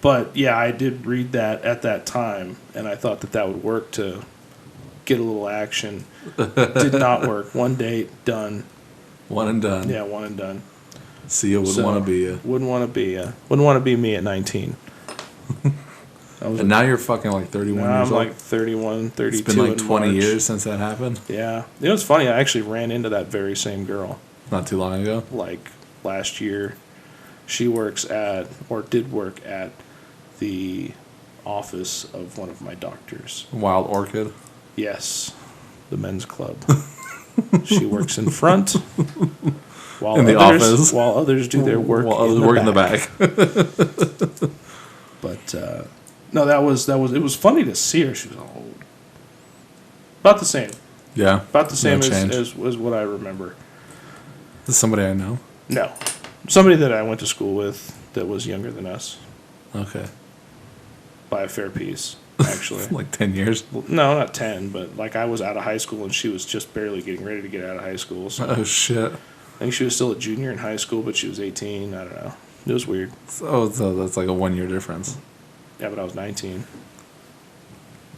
But yeah, I did read that at that time, and I thought that would work to get a little action. Did not work. One date, done. One and done. Yeah, one and done. See you would want to be you. Wouldn't want to be me at 19. And now you're fucking like 31 now years I'm old. like 31, 32. It's been like in 20 March. years since that happened. Yeah. It's funny. I actually ran into that very same girl Not too long ago. like last year. She works at, or did work at, the office of one of my doctors. Wild Orchid. Yes, the men's club. She works in front, while In the office. while others do their work. While others work in the back. But no, that was it was funny to see her. She was old, about the same, Yeah. about the same No change. as what I remember. This is somebody I know. No, somebody that I went to school with that was younger than us Okay. by a fair piece, actually. Like 10 years. No, not 10, but like I was out of high school and she was just barely getting ready to get out of high school. So Oh, shit. I think she was still a junior in high school, but she was 18. I don't know. It was weird. So that's like a 1 year difference. Yeah, but I was 19.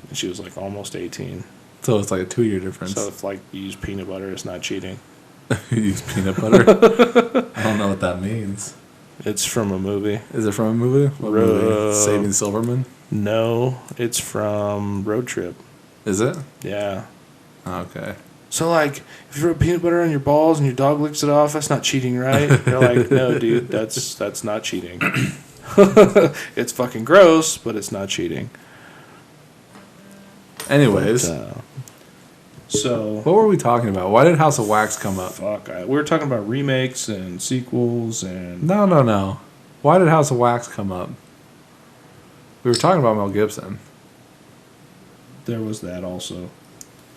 And she was like almost 18. So it's like a 2 year difference. So if like you use peanut butter, it's not cheating. You use peanut butter. I don't know what that means. It's from a movie. Is it from a movie? What movie? Saving Silverman? No, it's from Road Trip. Is it? Yeah. Okay. So like, if you rub peanut butter on your balls and your dog licks it off, that's not cheating, right? They're like, no, dude, that's not cheating. It's fucking gross, but it's not cheating. Anyways, But, so what were we talking about? Why did House of Wax come up? we were talking about remakes and sequels and No. Why did House of Wax come up? We were talking about Mel Gibson. there was that also.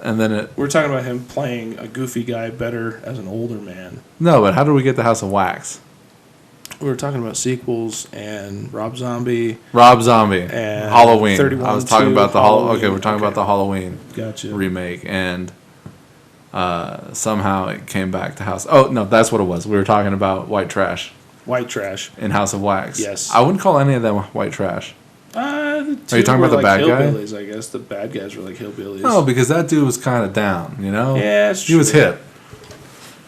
And then it... We were talking about him playing a goofy guy better as an older man. No, but how did we get to House of Wax? We were talking about sequels and Rob Zombie. Rob Zombie. And Halloween. 31 I was talking about the Halloween. Okay, we're talking Okay. about the Halloween Gotcha. remake. And somehow it came back to House... Oh, no, that's what it was. We were talking about White Trash. White trash. in House of Wax. Yes. I wouldn't call any of them white trash. Are you talking about the bad guy? Hillbillies, I guess. The bad guys were like hillbillies. No, because that dude was kind of down, you know? Yeah, it's He was true. hip.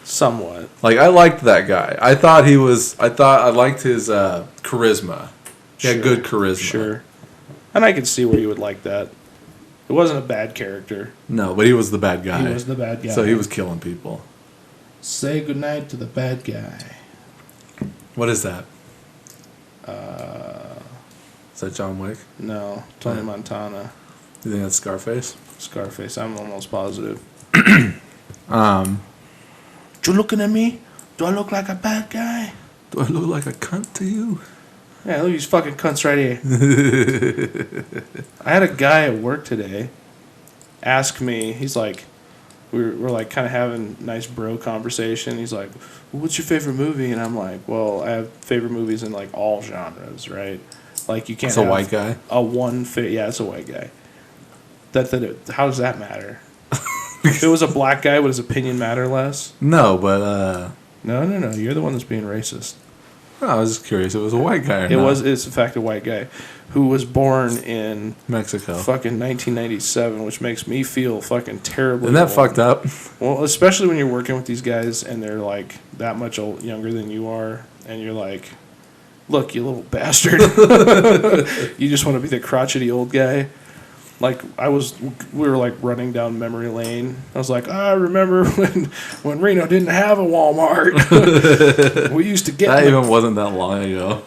Somewhat. Like, I liked that guy. I liked his charisma. He had Sure. good charisma. Sure. And I could see where you would like that. It wasn't a bad character. No, but he was the bad guy. He was the bad guy. So he was killing people. Say goodnight to the bad guy. What is that? Is that John Wick? No, Tony Yeah. Montana. You think that's Scarface? Scarface, I'm almost positive. Um, You looking at me? Do I look like a bad guy? do I look like a cunt to you? Yeah, look at these fucking cunts right here. I had a guy at work today ask me, he's like, we're like kind of having a nice bro conversation. He's like, what's your favorite movie? And I'm like, well, I have favorite movies in like all genres, right? Like you can't It's a have white guy. yeah, it's a white guy. How does that matter? If it was a black guy, would his opinion matter less? No, but No, you're the one that's being racist. I was just curious. It was a white guy or not. It's in fact a white guy who was born in Mexico. fucking 1997, which makes me feel fucking terribly. Isn't that old. fucked up? Well, especially when you're working with these guys and they're like that much younger than you are, and you're like, look, you little bastard. You just want to be the crotchety old guy. Like we were like running down memory lane. I was like, I remember when Reno didn't have a Walmart. We used to get That even wasn't that long ago.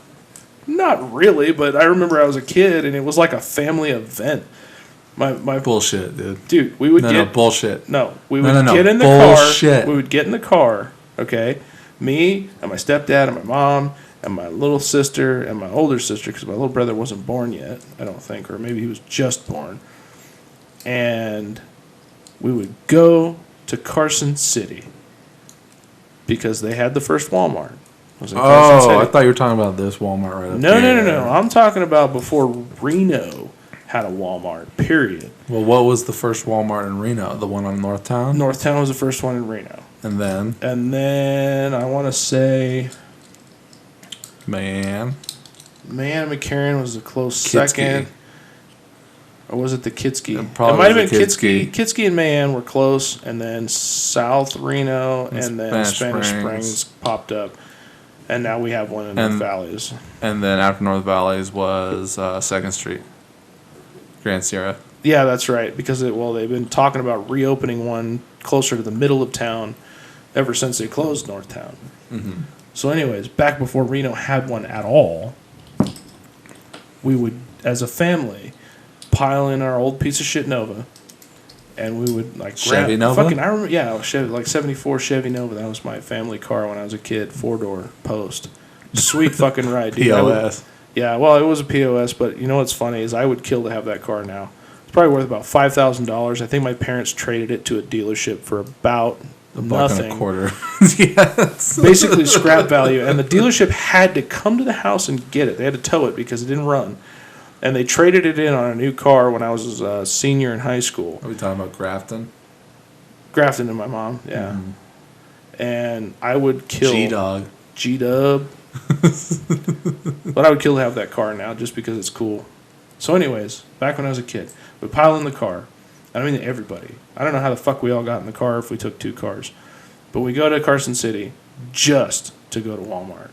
not really, but I remember I was a kid and it was like a family event. My Bullshit, dude. dude, we would No, get bullshit. No, we would No. get in the Bullshit. car. We would get in the car, okay? Me and my stepdad and my mom and my little sister and my older sister, because my little brother wasn't born yet, I don't think, or maybe he was just born. And we would go to Carson City because they had the first Walmart. It was in Carson Oh, I City. thought you were talking about this Walmart right up No. there. I'm talking about before Reno had a Walmart, period. Well, what was the first Walmart in Reno? The one on Northtown? Northtown was the first one in Reno. And then, And then I want to say man. McCarran was a close Kitsky. second. Or was it the Kitsky? It probably It might have been was the Kitsky. Kitsky and Mayan were close, and then South Reno, and then Spanish Spanish Springs. Springs popped up. And now we have one in And- the valleys. And then after North Valleys was 2nd Street. Grand Sierra. Yeah, that's right. Because they've been talking about reopening one closer to the middle of town ever since they closed Northtown. Mm-hmm. So, anyways, back before Reno had one at all, we would, as a family, pile in our old piece of shit Nova, and we would like Chevy Nova? Fucking, I remember, yeah, Chevy, like '74 Chevy Nova. That was my family car when I was a kid, 4-door post. Sweet fucking ride, dude. POS. Yeah, well, it was a POS, but you know what's funny is I would kill to have that car now. It's probably worth about $5,000. I think my parents traded it to a dealership for about $1.25. nothing. Yes. Basically scrap value, and the dealership had to come to the house and get it. They had to tow it because it didn't run, and they traded it in on a new car when I was a senior in high school. Are we talking about Grafton? Grafton and my mom, yeah. And I would kill G-Dog. G-Dub. But I would kill to have that car now just because it's cool. So anyways, back when I was a kid, we pile in the car. I mean everybody. I don't know how the fuck we all got in the car if we took 2 cars. But we go to Carson City just to go to Walmart.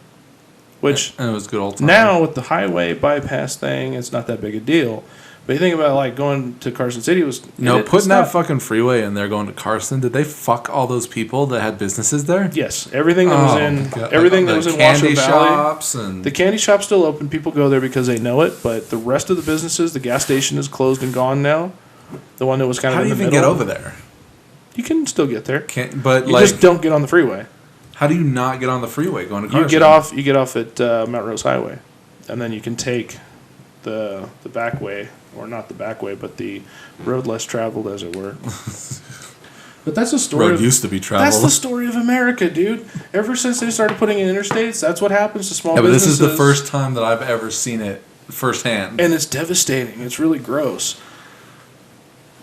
Which And it was good old time. now with the highway bypass thing, it's not that big a deal. But you think about like going to Carson City was Putting that fucking freeway in there going to Carson, did they fuck all those people that had businesses there? Yes, everything that was in God. everything Like that was in candy Washoe Valley. shops and The candy shop's still open. People go there because they know it. But the rest of the businesses, the gas station is closed and gone now. The one that was kind of how do in you the even middle. get over there? You can still get there. But You like, just don't get on the freeway. how do you not get on the freeway going to Carson? You get off at Mount Rose Highway, and then you can take the back way, or not the back way, but the road less traveled, as it were. But that's the story. Road used to be That's traveled. the story of America, dude. Ever since they started putting in interstates, that's what happens to small Yeah, but this businesses. is the first time that I've ever seen it firsthand. And it's devastating. It's really gross.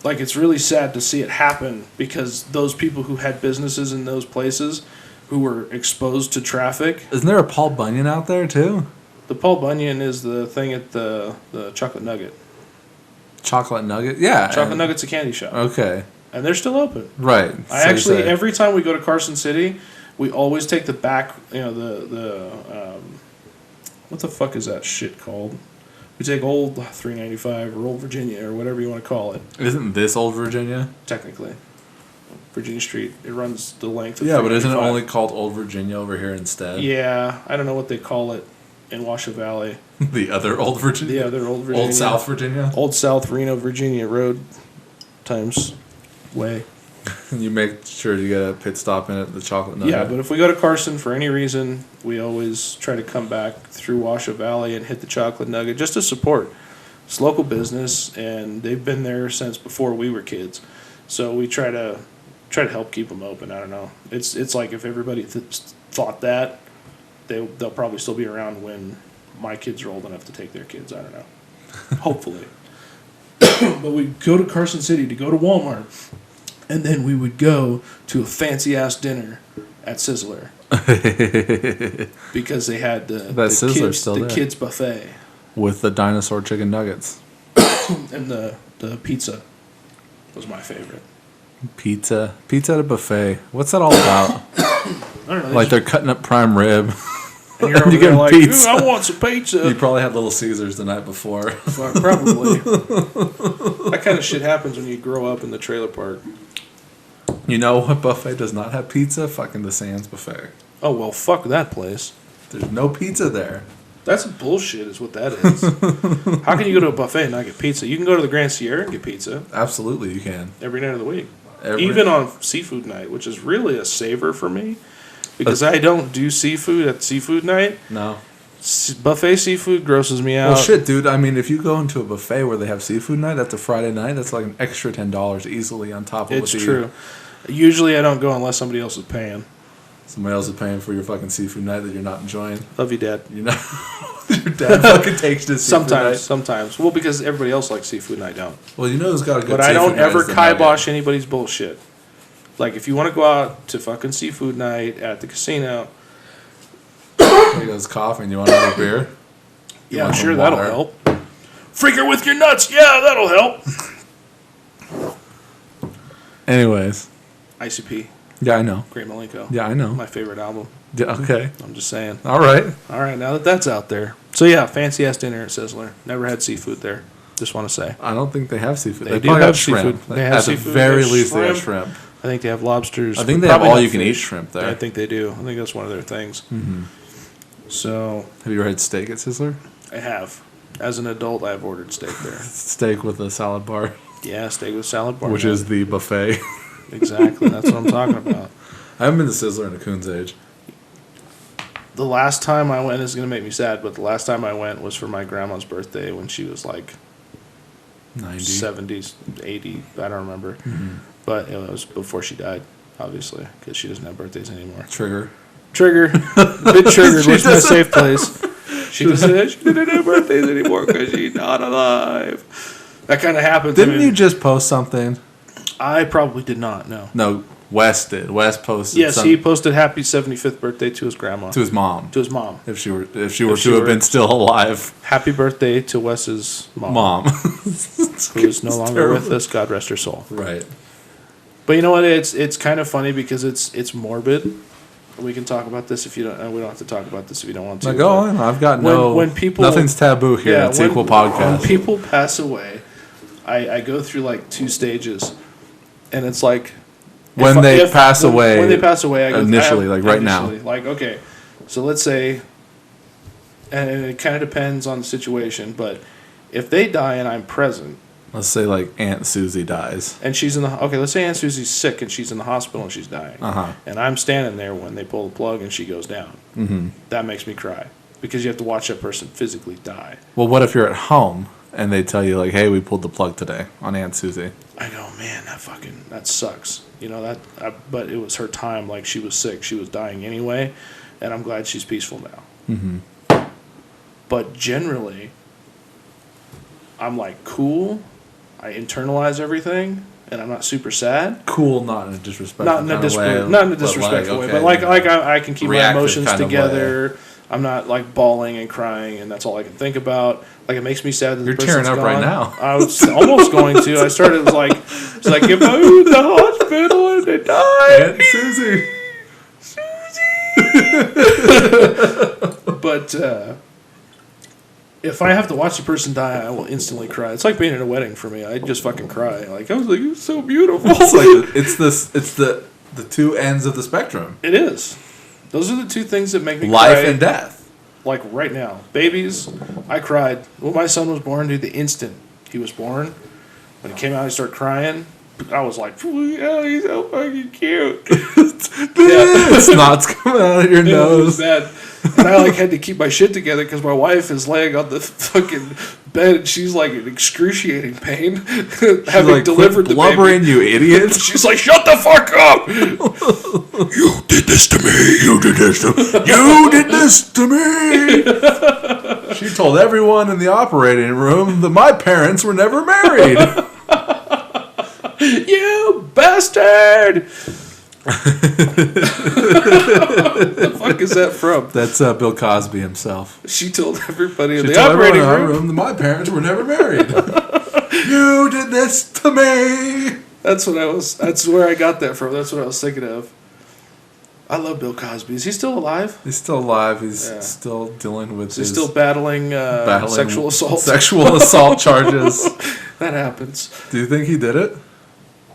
Like, it's really sad to see it happen because those people who had businesses in those places who were exposed to traffic. Isn't there a Paul Bunyan out there too? The Paul Bunyan is the thing at the Chocolate Nugget. Chocolate Nugget? Yeah. Chocolate Nugget's a candy shop. Okay. And they're still open. Right. I so actually, you say. every time we go to Carson City, we always take the back, what the fuck is that shit called? We take Old 395 or Old Virginia or whatever you want to call it, Isn't this Old Virginia? technically. Virginia Street. It runs the length of Yeah, but isn't it 395. only called Old Virginia over here instead? Yeah, I don't know what they call it in Washoe Valley. The other Old Virginia? Yeah, they're Old Virginia. Old South Virginia? Old South Reno, Virginia Road times way. You make sure you get a pit stop in at the Chocolate Nugget. Yeah, but if we go to Carson for any reason, we always try to come back through Washoe Valley and hit the Chocolate Nugget just to support. It's local business, and they've been there since before we were kids. So we try to help keep them open. I don't know. It's like if everybody thought that, they'll probably still be around when my kids are old enough to take their kids. I don't know. Hopefully. But we go to Carson City to go to Walmart, and then we would go to a fancy ass dinner at Sizzler because they had the kids buffet With the dinosaur chicken nuggets. and the pizza was my favorite. Pizza at a buffet. What's that all about? I don't know. Like they're cutting up prime rib. and you're over you there get like, pizza. "Ooh, I want some pizza. You probably had Little Caesars the night before. Well, probably. That kind of shit happens when you grow up in the trailer park. You know what buffet does not have pizza? Fucking the Sands buffet. Oh well, fuck that place. There's no pizza there. That's bullshit, is what that is. How can you go to a buffet and not get pizza? You can go to the Grand Sierra and get pizza Absolutely, you can. every night of the week. Even on seafood night, which is really a saver for me because I don't do seafood at seafood night. No. Buffet seafood grosses me out. Well, shit, dude. I mean, if you go into a buffet where they have seafood night, that's a Friday night. That's like an extra $10 easily on top of It's what true. Usually I don't go unless somebody else is paying. Somebody else is paying for your fucking seafood night that you're not enjoying. Love you, Dad. You know, your dad fucking takes this. Sometimes. Well, because everybody else likes seafood and I don't. Well, you know who's got a good. But I seafood don't night ever is the Nugget. kibosh anybody's bullshit. Like, if you want to go out to fucking seafood night at the casino, There goes coughing. You want another beer? You yeah, I'm want sure some that'll water? help. Freaker with your nuts, yeah, that'll help. Anyways, ICP, yeah, I know. Great Malenko. Yeah, I know. My favorite album. Yeah, okay. I'm just saying. All right. All right, now that that's out there. So, yeah, fancy ass dinner at Sizzler. Never had seafood there. Just want to say. I don't think they have seafood. They do probably have shrimp. seafood. They have At seafood. the very They have least, they have shrimp. shrimp. I think they have lobsters. I think but they have probably all no you can eat fish. shrimp there. I think they do. I think that's one of their things. Mm-hmm. So, Have you ever had steak at Sizzler? I have. As an adult, I've ordered steak there. Steak with a salad bar, Yeah, steak with salad bar. which is the buffet. Exactly. That's what I'm talking about. I haven't been to Sizzler in a coon's age. The last time I went, this is going to make me sad, but the last time I went was for my grandma's birthday when she was like 90. 70s, 80, I don't remember. Mm-hmm. But it was before she died, obviously, because she doesn't have birthdays anymore. Trigger. Trigger. A bit triggered. Where's my safe place? She didn't have birthdays anymore because she's not alive. That kind of happened to Didn't me. you just post something? I probably did not, no. No, Wes did. Wes posted Yes, he posted happy 75th birthday to his grandma. to his mom. To his mom. If she were to she have were- been still alive. Happy birthday to Wes's mom. Mom. Who is no longer terrible. with us. God rest her soul. Right. But you know what? It's kind of funny because it's morbid. We can talk about this if you don't. We don't have to talk about this if you don't want to. Like, go on. I've got no. when people- nothing's taboo here at Sequel Podcast. When people pass away, I go through like two stages, and it's like When they pass away, When they pass away, I go initially, like right now. Like, okay, so let's say, and it kind of depends on the situation, but if they die and I'm present, Let's say like Aunt Susie dies. and she's in the let's say Aunt Susie's sick and she's in the hospital and she's dying, Uh-huh. and I'm standing there when they pull the plug and she goes down. Mm-hmm. That makes me cry because you have to watch that person physically die. Well, what if you're at home and they tell you like, "Hey, we pulled the plug today on Aunt Susie." I go, man, that sucks. You know but it was her time. Like, she was sick, she was dying anyway, and I'm glad she's peaceful now. Mm-hmm. But generally, I'm like, cool. I internalize everything, and I'm not super sad. Cool, not in a disrespectful Not in a kind of way. not in a disrespectful way, but like I can keep my Reactive emotions kind of together. I'm not like bawling and crying, and that's all I can think about. Like it makes me sad that You're the person's tearing up gone. right now. I was almost going to. I started it's like if I was in the hospital and they died. Aunt Susie. But if I have to watch the person die, I will instantly cry. It's like being at a wedding for me. I just fucking cry. Like I was like, it's so beautiful. It's like it's the two ends of the spectrum. It is. Those are the two things that make me Life cry. and death. Like right now, babies. I cried when my son was born. Dude, the instant he was born, when he came out, he started crying. I was like, "Oh, he's so fucking cute." Snot's coming out of your It was nose. bad. And I like had to keep my shit together because my wife is laying on the fucking bed and she's like in excruciating pain, having Like, delivered quit the blubbering, baby. you idiot. She's like, "Shut the fuck up!" You did this to me. You did this to me. You did this to me. She told everyone in the operating room that my parents were never married. You bastard! The fuck is that from? That's Bill Cosby himself. She told everybody in She the told everyone operating in our room. room that my parents were never married. You did this to me. That's where I got that from. That's what I was thinking of. I love Bill Cosby. Is he still alive? He's still alive. He's Yeah. still dealing with Is he his still battling sexual assault? Sexual assault charges. That happens. Do you think he did it?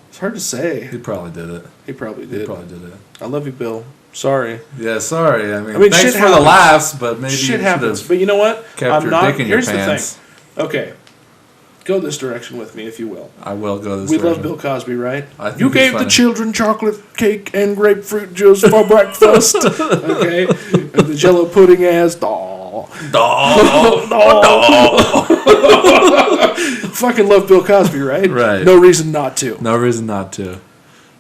It's hard to say. He probably did it. He probably He did. probably did it. I love you, Bill. Sorry. Yeah, sorry. I mean, I mean, thanks shit for the happens. laughs, but maybe Shit you happens. should But you know what? have kept your dick in your Here's pants. the thing. Okay. Go this direction with me, if you will. I will go this We direction. love Bill Cosby, right? I think You he's gave the funny. children chocolate cake and grapefruit juice for breakfast. Okay? And the jello pudding as doll. Fucking love Bill Cosby, right? Right. No reason not to. No reason not to.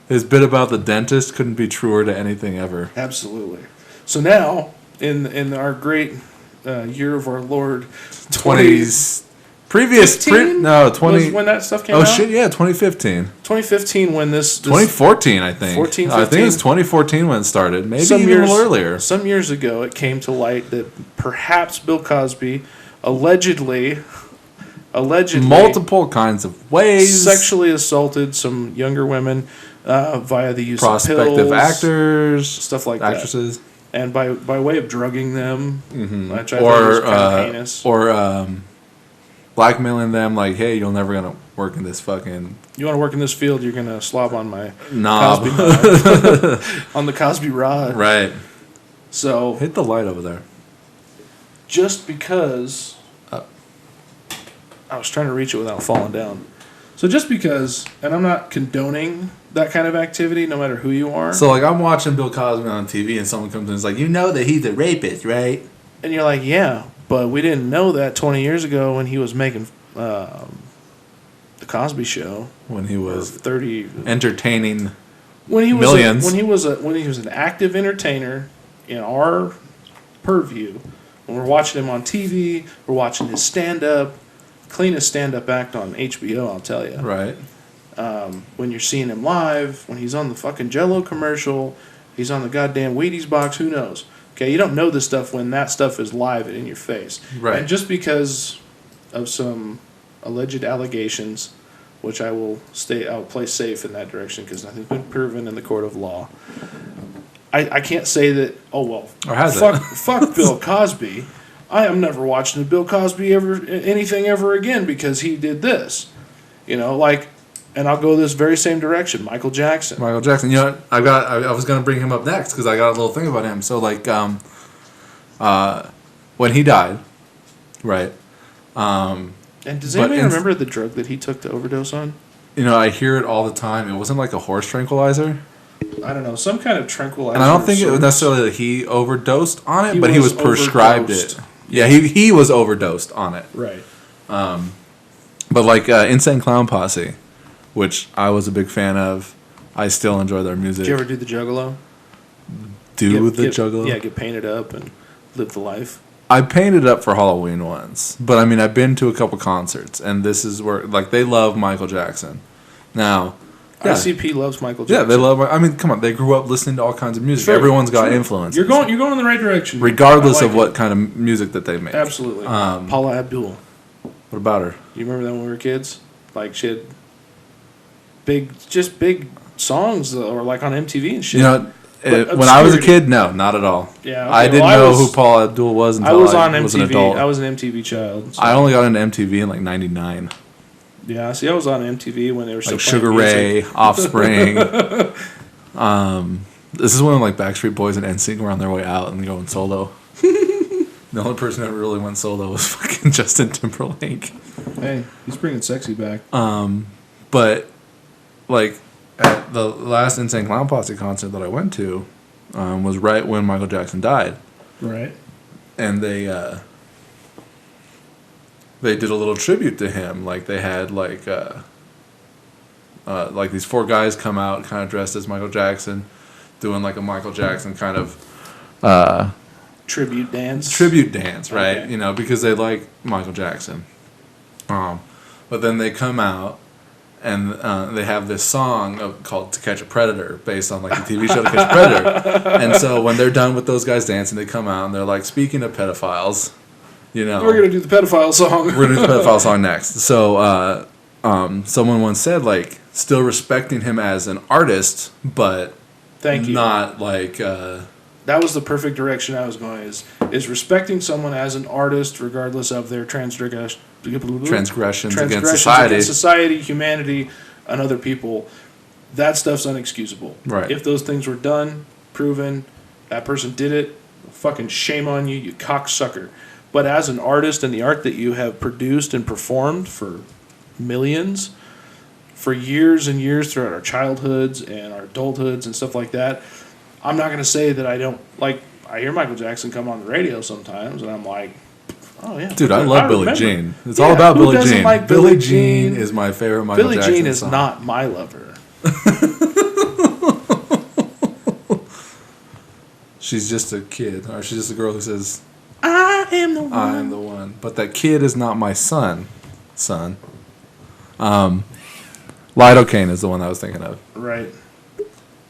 His bit about the dentist couldn't be truer to anything ever. Absolutely. So now, in our great year of our Lord 20s. Previous. 15? No, was 20. when that stuff came Oh, out? shit, yeah, 2015. 2015 when this 2014, I think. 14, I think it was 15. 2014 when it started. Maybe Some even years- a little earlier. Some years ago, it came to light that perhaps Bill Cosby allegedly Multiple kinds of ways. sexually assaulted some younger women via the use Prospective of pills, actors. stuff like actresses. that, and by way of drugging them, which I thought Or, was kind of heinous. blackmailing them like, hey, you're never going to work in this fucking You want to work in this field, you're gonna slob on my knob. Cosby knob. On the Cosby rod. Right. So Hit the light over there. just because I was trying to reach it without falling down. So just because, and I'm not condoning that kind of activity, no matter who you are, So, like, I'm watching Bill Cosby on TV, and someone comes in and is like, you know that he's a rapist, right? and you're like, yeah, but we didn't know that 20 years ago when he was making the Cosby Show. When he Or was 30 entertaining. when he was millions. when he was an active entertainer in our purview. When we're watching him on TV, we're watching his stand up, cleanest stand up act on HBO, I'll tell you. Right. When you're seeing him live, when he's on the fucking Jello commercial, he's on the goddamn Wheaties box, who knows? Okay, you don't know this stuff when that stuff is live and in your face. Right. And just because of some alleged allegations, which I'll play safe in that direction because nothing's been proven in the court of law. I can't say that, oh well, Or has fuck, it? fuck Bill Cosby. I am never watching a Bill Cosby anything ever again because he did this. You know, like, and I'll go this very same direction. Michael Jackson. Michael Jackson. You know what? I was going to bring him up next because I got a little thing about him. So, like, when he died, right? And does But anybody in- remember the drug that he took to overdose on? You know, I hear it all the time. It wasn't like a horse tranquilizer. I don't know, some kind of tranquilizer. And I don't think it of was sorts. necessarily that he overdosed on it, He but he was was prescribed overdosed. it. Yeah, he was overdosed on it. Right. But like Insane Clown Posse, which I was a big fan of, I still enjoy their music. Did you ever do the Juggalo? The Juggalo? Yeah, get painted up and live the life. I painted up for Halloween once, but I mean, I've been to a couple concerts, and this is where, like, they love Michael Jackson. Now, Yeah. ICP loves Michael Yeah, Jackson. they love. I mean, come on, they grew up listening to all kinds of music. Sure, Everyone's got sure. influence. You're going in the right direction. regardless I like of what it. kind of music that they make. Absolutely. Paula Abdul. What about her? You remember that when we were kids? Like she had big songs or like on MTV and shit. You know, But when I was a obscurity. kid, no, not at all. Yeah, I okay, didn't well, I know was- who Paul Abdul was until I was on was an MTV. adult. I was an MTV child. So. I only got into MTV in like '99. Yeah, see, I was on MTV when they were still Like playing Sugar music. Ray, Offspring. This is when like Backstreet Boys and NSYNC were on their way out and going solo. The only person that really went solo was fucking Justin Timberlake. Hey, he's bringing sexy back. But like at the last Insane Clown Posse concert that I went to was right when Michael Jackson died, Right. and they did a little tribute to him. Like they had like these 4 guys come out kind of dressed as Michael Jackson, doing like a Michael Jackson kind of Tribute dance. tribute dance, right? Okay. You know, because they like Michael Jackson. But then they come out and they have this song called "To Catch a Predator," based on like the TV show "To Catch a Predator." And so when they're done with those guys dancing, they come out and they're like, "Speaking of pedophiles, you know, We're gonna do the pedophile song. we're gonna do the pedophile song next." So someone once said like, still respecting him as an artist, but Thank you. not like. That was the perfect direction I was going. Is respecting someone as an artist, regardless of their transgressions Against society. against society, humanity, and other people. That stuff's unexcusable. Right. If those things were done, proven, that person did it, fucking shame on you, you cocksucker. But as an artist and the art that you have produced and performed for millions, for years and years throughout our childhoods and our adulthoods and stuff like that, I'm not going to say that I don't like. I hear Michael Jackson come on the radio sometimes, and I'm like, oh yeah, Dude, I love Billie remember. Jean. It's Yeah, all about who Billie doesn't Jean. like Billie Billie Jean Jean? is my favorite Michael Billie Jackson Jean is song. not my lover. She's just a kid, or she's just a girl who says, I am the one. "I'm the one." But that kid is not my son. Lidocaine is the one I was thinking of. Right.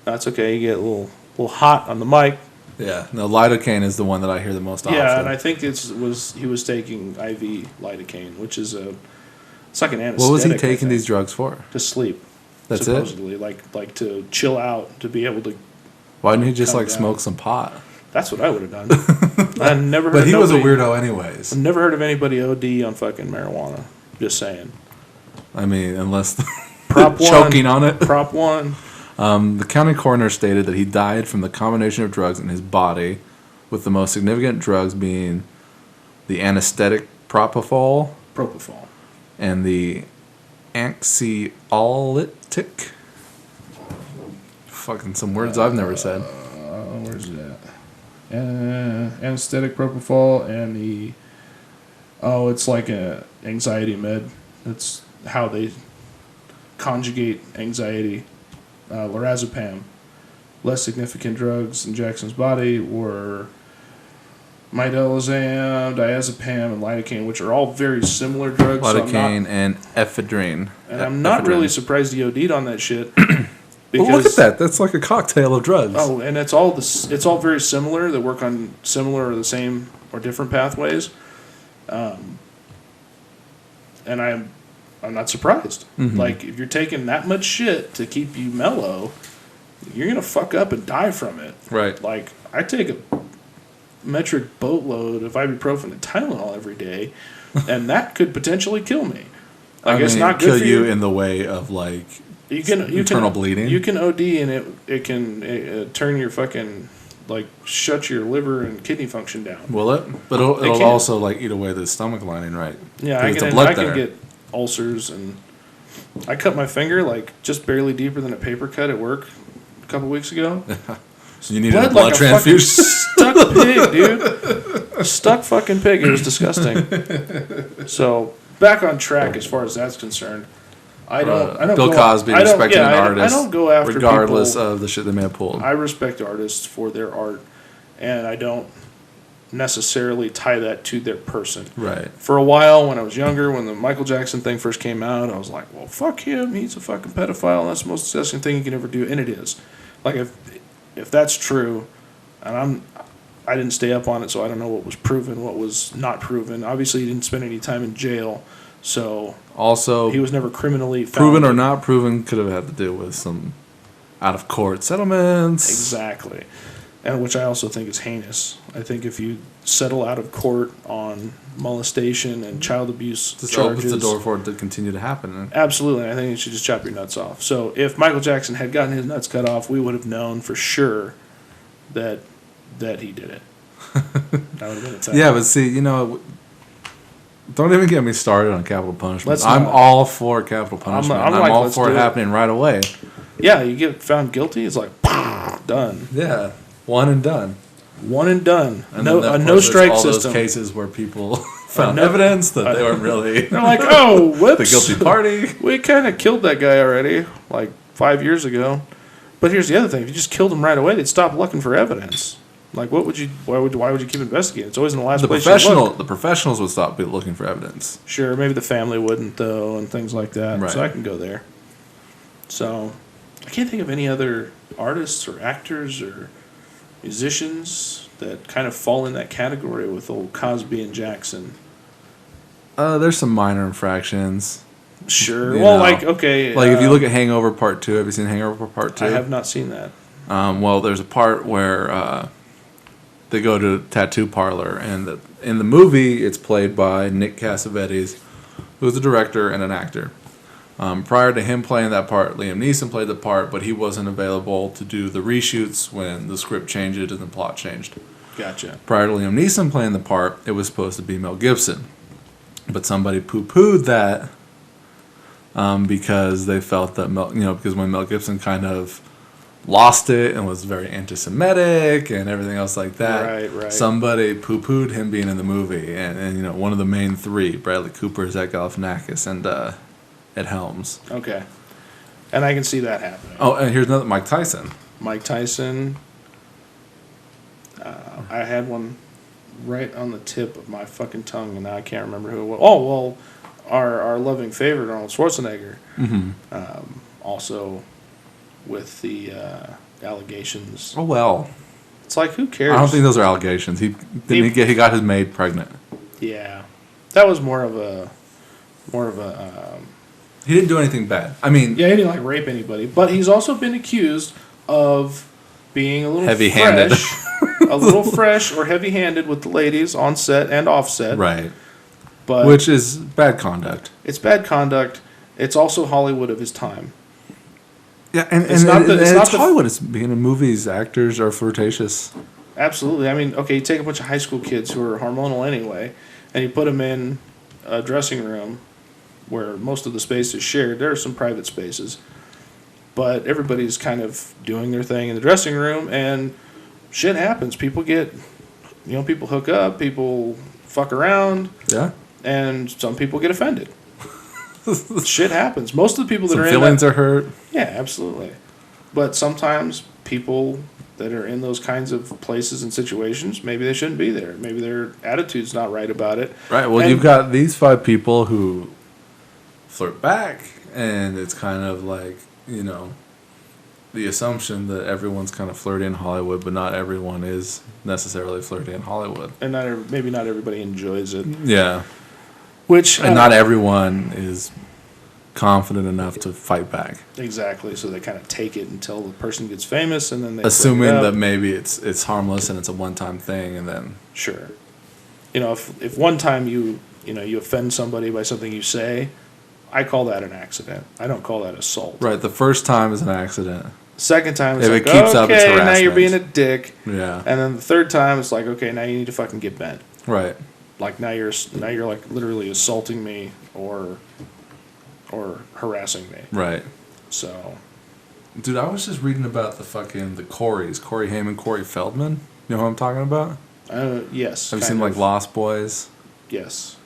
That's okay. You get a little hot on the mic. Yeah, no, lidocaine is the one that I hear the most often. Yeah, and I think he was taking IV lidocaine, which is it's like an anesthetic. What was he I taking think, these drugs for? to sleep? That's it? supposedly, like to chill out, to be able to. Why didn't he just Calm like down. smoke some pot? That's what I would have done. I never. Heard But he was a nobody- weirdo anyways. I've never heard of anybody OD on fucking marijuana. Just saying. I mean, unless Prop one. choking on it. Prop one. The county coroner stated that he died from the combination of drugs in his body, with the most significant drugs being the anesthetic propofol Propofol. and the anxiolytic. Fucking some words I've never said. Where's that? Anesthetic propofol and the. Oh, it's like a anxiety med. That's how they conjugate anxiety. Lorazepam. Less significant drugs in Jackson's body were midazolam, diazepam, and lidocaine, which are all very similar drugs. Lidocaine and ephedrine. And I'm not really Ephedrine. surprised he OD'd on that shit. Well, look at that. That's like a cocktail of drugs. Oh, and it's all it's all very similar. They work on similar or the same or different pathways. And I'm not surprised. Mhm. Like if you're taking that much shit to keep you mellow, you're gonna fuck up and die from it. Right. Like I take a metric boatload of ibuprofen and Tylenol every day, and that could potentially kill me. Like it's not good kill for you in the way of like you can internal bleeding. You can OD and it can turn your fucking like shut your liver and kidney function down. Will it? But it'll It can. also like eat away the stomach lining, right? Yeah, 'Cause I it's a can blood I can thinner. get ulcers, and I cut my finger like just barely deeper than a paper cut at work a couple weeks ago. So you needed a Bled blood like a transfusion. Stuck pig, dude. Stuck fucking pig. It was disgusting. So back on track as far as that's concerned. I don't Bill go, Cosby I don't- respecting yeah, an I artist, don't go after regardless people. of the shit they may have pulled. I respect artists for their art, and I don't necessarily tie that to their person. Right. For a while, when I was younger, when the Michael Jackson thing first came out, I was like, well, fuck him. He's a fucking pedophile. That's the most disgusting thing you can ever do. And it is. Like, if that's true, and I didn't stay up on it, so I don't know what was proven, what was not proven. Obviously, he didn't spend any time in jail, so Also, he was never criminally found. proven or not proven could have had to do with some out-of-court settlements. Exactly. And which I also think is heinous. I think if you settle out of court on molestation and child abuse This charges, opens the door for it to continue to happen. absolutely, I think you should just chop your nuts off. So if Michael Jackson had gotten his nuts cut off, we would have known for sure that he did it. That would have been a time. Yeah, but see, don't even get me started on capital punishment. Let's I'm not. all for capital punishment. I'm I'm like, all let's for it do it. happening right away. Yeah, you get found guilty, it's like done, Yeah, one and done. one and done. And No, then, a of no course, there's strike all system. those cases where people found no- evidence that they weren't really They're like, oh, the whoops, guilty party. we kind of killed that guy already, like 5 years ago. But here's the other thing: if you just killed him right away, they'd stop looking for evidence. Like, what would you? Why would you keep investigating? It's always in the last place you look. The professionals would stop looking for evidence. Sure, maybe the family wouldn't though, and things like that. Right. So I can go there. So I can't think of any other artists or actors or musicians that kind of fall in that category with old Cosby and Jackson. There's some minor infractions. Sure. You Well, know, like okay, Like if you look at Hangover Part 2, have you seen Hangover Part 2? I have not seen that. Well, there's a part where they go to a tattoo parlor, and in the movie, it's played by Nick Cassavetes, who's a director and an actor. Prior to him playing that part, Liam Neeson played the part, but he wasn't available to do the reshoots when the script changed and the plot changed. Gotcha. Prior to Liam Neeson playing the part, it was supposed to be Mel Gibson. But somebody poo-pooed that because they felt that, because when Mel Gibson kind of lost it and was very anti-Semitic and everything else like that, Right. somebody poo-pooed him being in the movie. And one of the main three, Bradley Cooper, Zach Galifianakis, and Ed Helms. Okay. And I can see that happening. Oh, and here's another, Mike Tyson. Mike Tyson. I had one right on the tip of my fucking tongue, and now I can't remember who it was. Oh, well, our loving favorite, Arnold Schwarzenegger. Mm-hmm. Also with the allegations. Oh, well. It's like, who cares? I don't think those are allegations. He got his maid pregnant. Yeah. That was more of a... He didn't do anything bad. I mean, yeah, he didn't, like, rape anybody. But he's also been accused of being a little Heavy-handed. fresh. A little fresh or heavy-handed with the ladies on set and off set. right. But Which is bad conduct. it's bad conduct. It's also Hollywood of his time. Yeah, and It's not the- it's not the- Hollywood. It's being in movies. Actors are flirtatious. Absolutely. I mean, okay, you take a bunch of high school kids who are hormonal anyway, and you put them in a dressing room where most of the space is shared. There are some private spaces, but everybody's kind of doing their thing in the dressing room, and shit happens. People people hook up, people fuck around, Yeah. and some people get offended. Shit happens. Most of the people that Some are in feelings that, are hurt. yeah, absolutely. But sometimes people that are in those kinds of places and situations, maybe they shouldn't be there. Maybe their attitude's not right about it. Right. Well, And- you've got these 5 people who flirt back, and it's kind of like, the assumption that everyone's kind of flirty in Hollywood, but not everyone is necessarily flirty in Hollywood. And maybe not everybody enjoys it. Yeah. Which And not everyone is confident enough to fight back. exactly. So they kind of take it until the person gets famous, and then they Assuming bring it up. that maybe it's harmless and it's a one-time thing, and then Sure. If one time you offend somebody by something you say, I call that an accident. I don't call that assault. right, the first time is an accident. Second time it's If like, it keeps up, it's okay, now you're harassment. being a dick. Yeah. And then the third time it's like, okay, now you need to fucking get bent. Right. Like now you're like literally assaulting me or harassing me. Right. So Dude, I was just reading about the Coreys, Corey Haim, Corey Feldman. You know who I'm talking about? yes. Have you kind seen like of. Lost Boys Yes.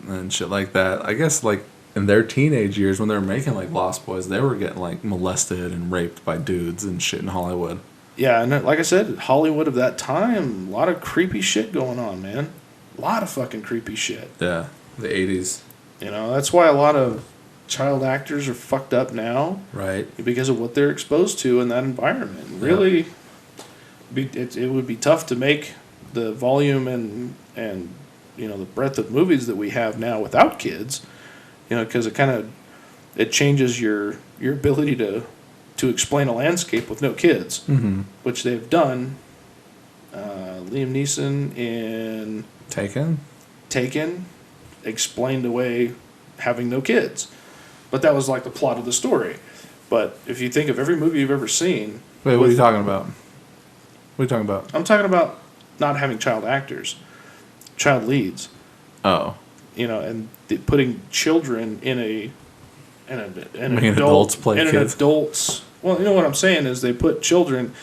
and shit like that? I guess like in their teenage years when they were making like Lost Boys, they were getting like molested and raped by dudes and shit in Hollywood. Yeah, and like I said, Hollywood of that time, a lot of creepy shit going on, man. A lot of fucking creepy shit. Yeah, the 80s. You know, that's why a lot of child actors are fucked up now. Right. Because of what they're exposed to in that environment. Really, it would be tough to make the volume and you know the breadth of movies that we have now without kids. You know, because it changes your ability to explain a landscape with no kids, which they've done. Liam Neeson in Taken explained away having no kids, but that was like the plot of the story. But if you think of every movie you've ever seen, wait, what are you talking about? What are you talking about? I'm talking about not having child actors, child leads. Oh, You know, and putting children in an adults play in kids? an adults. Well, you know what I'm saying is they put children.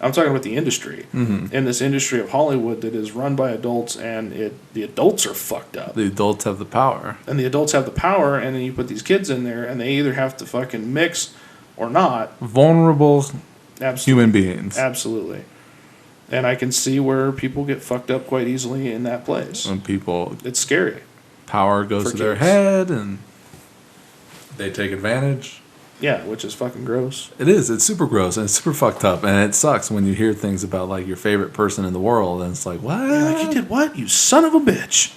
I'm talking about the industry. In this industry of Hollywood that is run by adults, and the adults are fucked up. the adults have the power. And the adults have the power, and then you put these kids in there, and they either have to fucking mix or not. Vulnerable Absolutely. human beings. Absolutely. And I can see where people get fucked up quite easily in that place. When people, It's scary. power goes For to their kids. head and they take advantage. Yeah, which is fucking gross. It is. It's super gross and it's super fucked up. And it sucks when you hear things about like your favorite person in the world and it's like, what? You're like, you did what? You son of a bitch.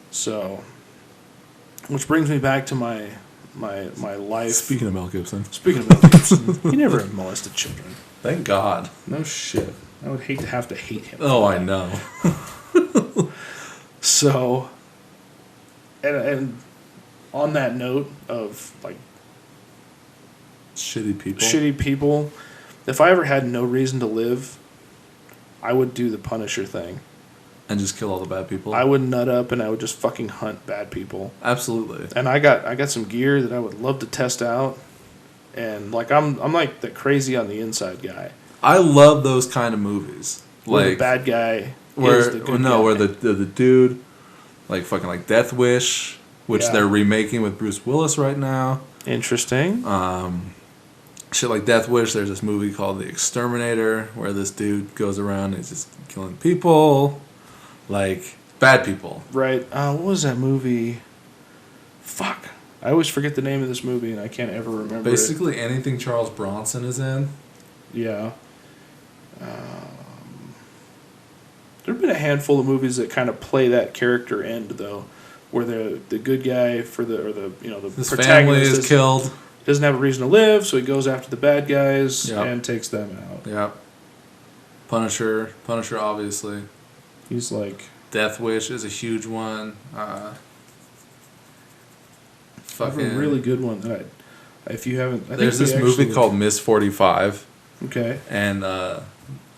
So, which brings me back to my life. Speaking of Mel Gibson. Speaking of Mel Gibson, he never molested children. Thank God. No shit. I would hate to have to hate him. Oh, I know. So, and on that note of like Shitty people, if I ever had no reason to live, I would do the Punisher thing. And just kill all the bad people. I would nut up and I would just fucking hunt bad people. Absolutely. And I got some gear that I would love to test out. And like I'm like the crazy on the inside guy. I love those kind of movies. Where Like the bad guy where is the good no, guy. where the dude like fucking like Death Wish, which Yeah. they're remaking with Bruce Willis right now. Interesting. Shit like Death Wish, there's this movie called The Exterminator where this dude goes around and he's just killing people. Like bad people. Right. What was that movie? Fuck. I always forget the name of this movie and I can't ever remember it. Basically anything Charles Bronson is in. Yeah. There have been a handful of movies that kind of play that character end though, where the good guy for the His protagonist family is killed. doesn't have a reason to live, so he goes after the bad guys Yep. and takes them out. Yep. Punisher obviously. He's like Death Wish is a huge one. I have Fucking a really good one that if you haven't, I there's think this we movie actually- called Miss 45. Okay. And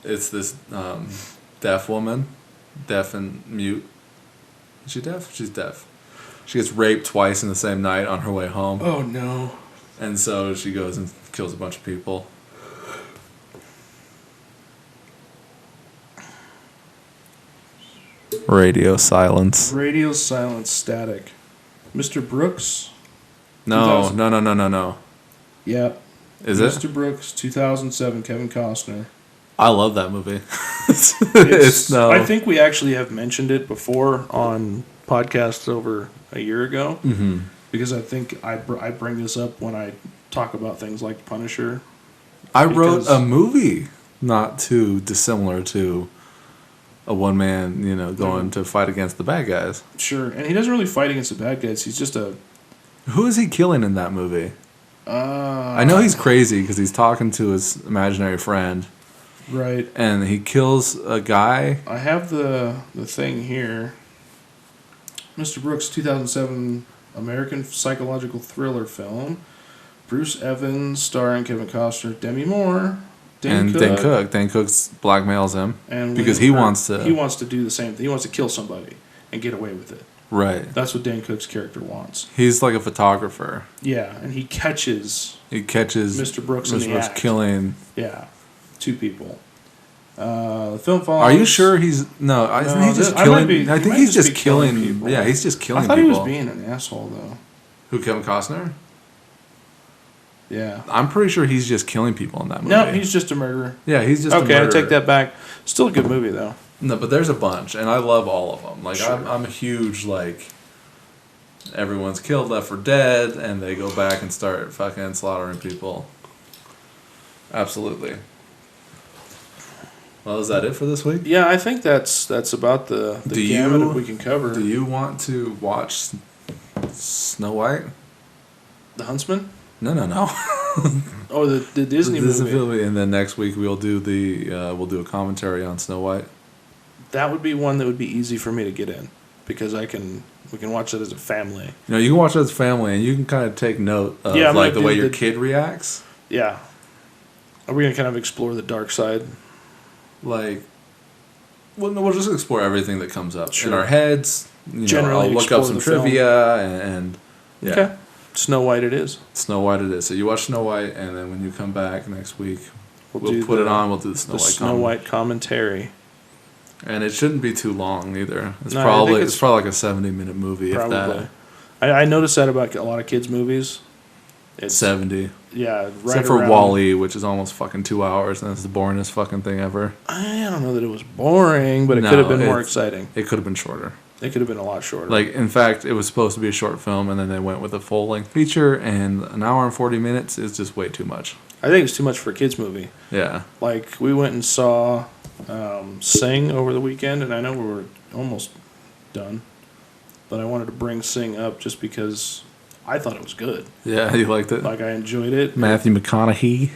it's this deaf woman, deaf and mute. Is she deaf? She's deaf. She gets raped twice in the same night on her way home. Oh no. And so she goes and kills a bunch of people. Radio silence. Radio silence static. Mr. Brooks. No, 2000. no. Yeah. Is it? Mr. Brooks, 2007, Kevin Costner. I love that movie. it's no. I think we actually have mentioned it before on podcasts over a year ago. Mm-hmm. Because I think I bring this up when I talk about things like Punisher. I wrote Because- a movie not too dissimilar to a one man, going to fight against the bad guys. Sure. And he doesn't really fight against the bad guys. He's just a... Who is he killing in that movie? I know he's crazy because he's talking to his imaginary friend, Right. and he kills a guy. I have the thing here. Mr. Brooks, 2007 American psychological thriller film. Bruce Evans, starring Kevin Costner, Demi Moore, Dan Cook. Dan Cook's blackmails him and because William he Hurt. wants to. He wants to do the same thing. He wants to kill somebody and get away with it. Right. That's what Dan Cook's character wants. He's like a photographer. Yeah, and he catches He catches Mr. Brooks in the act. killing. Yeah, two people. The film follows. Are you sure he's no? Isn't he just I killing? might be- I he think might he's just just be killing killing. people. Yeah, he's just killing I thought people. he was being an asshole though. Who, Kevin Costner? Yeah. I'm pretty sure he's just killing people in that movie. No, he's just a murderer. Yeah, he's just a Okay, I murderer. take that back. Still a good movie, though. No, but there's a bunch, and I love all of them. Like, Sure. I'm a huge, like, everyone's killed, left for dead, and they go back and start fucking slaughtering people. Absolutely. Well, is that it for this week? Yeah, I think that's about the gamut that we can cover. Do you want to watch Snow White? The Huntsman? No. Oh, the Disney movie. And then next week we'll do we'll do a commentary on Snow White. That would be one that would be easy for me to get in because we can watch it as a family. You know, you can watch it as a family, and you can kind of take note of Yeah, like the way your kid reacts. Yeah. Are we gonna kind of explore the dark side? Like, well, no, we'll just explore everything that comes up Sure. in our heads. Generally I'll look up explore some the film. trivia and yeah. Okay. Snow White it is. Snow White it is. So you watch Snow White, and then when you come back next week, we'll do put the- it on. We'll do the Snow The White. Snow White commentary. And it shouldn't be too long either. It's No, I probably think it's probably like a 70-minute movie. Probably. If I noticed that about a lot of kids' movies. that. 70. Yeah, right Except for around- Wall-E, which is almost fucking 2 hours, and it's the boringest fucking thing ever. I don't know that it was boring, but it No, could have been more it's- exciting. It could have been shorter. It could have been a lot shorter. Like, in fact, it was supposed to be a short film, and then they went with a full-length feature, and an hour and 40 minutes is just way too much. I think it's too much for a kids' movie. Yeah. Like we went and saw Sing over the weekend, and I know we were almost done, but I wanted to bring Sing up just because I thought it was good. Yeah, you liked it? Like I enjoyed it. Matthew McConaughey.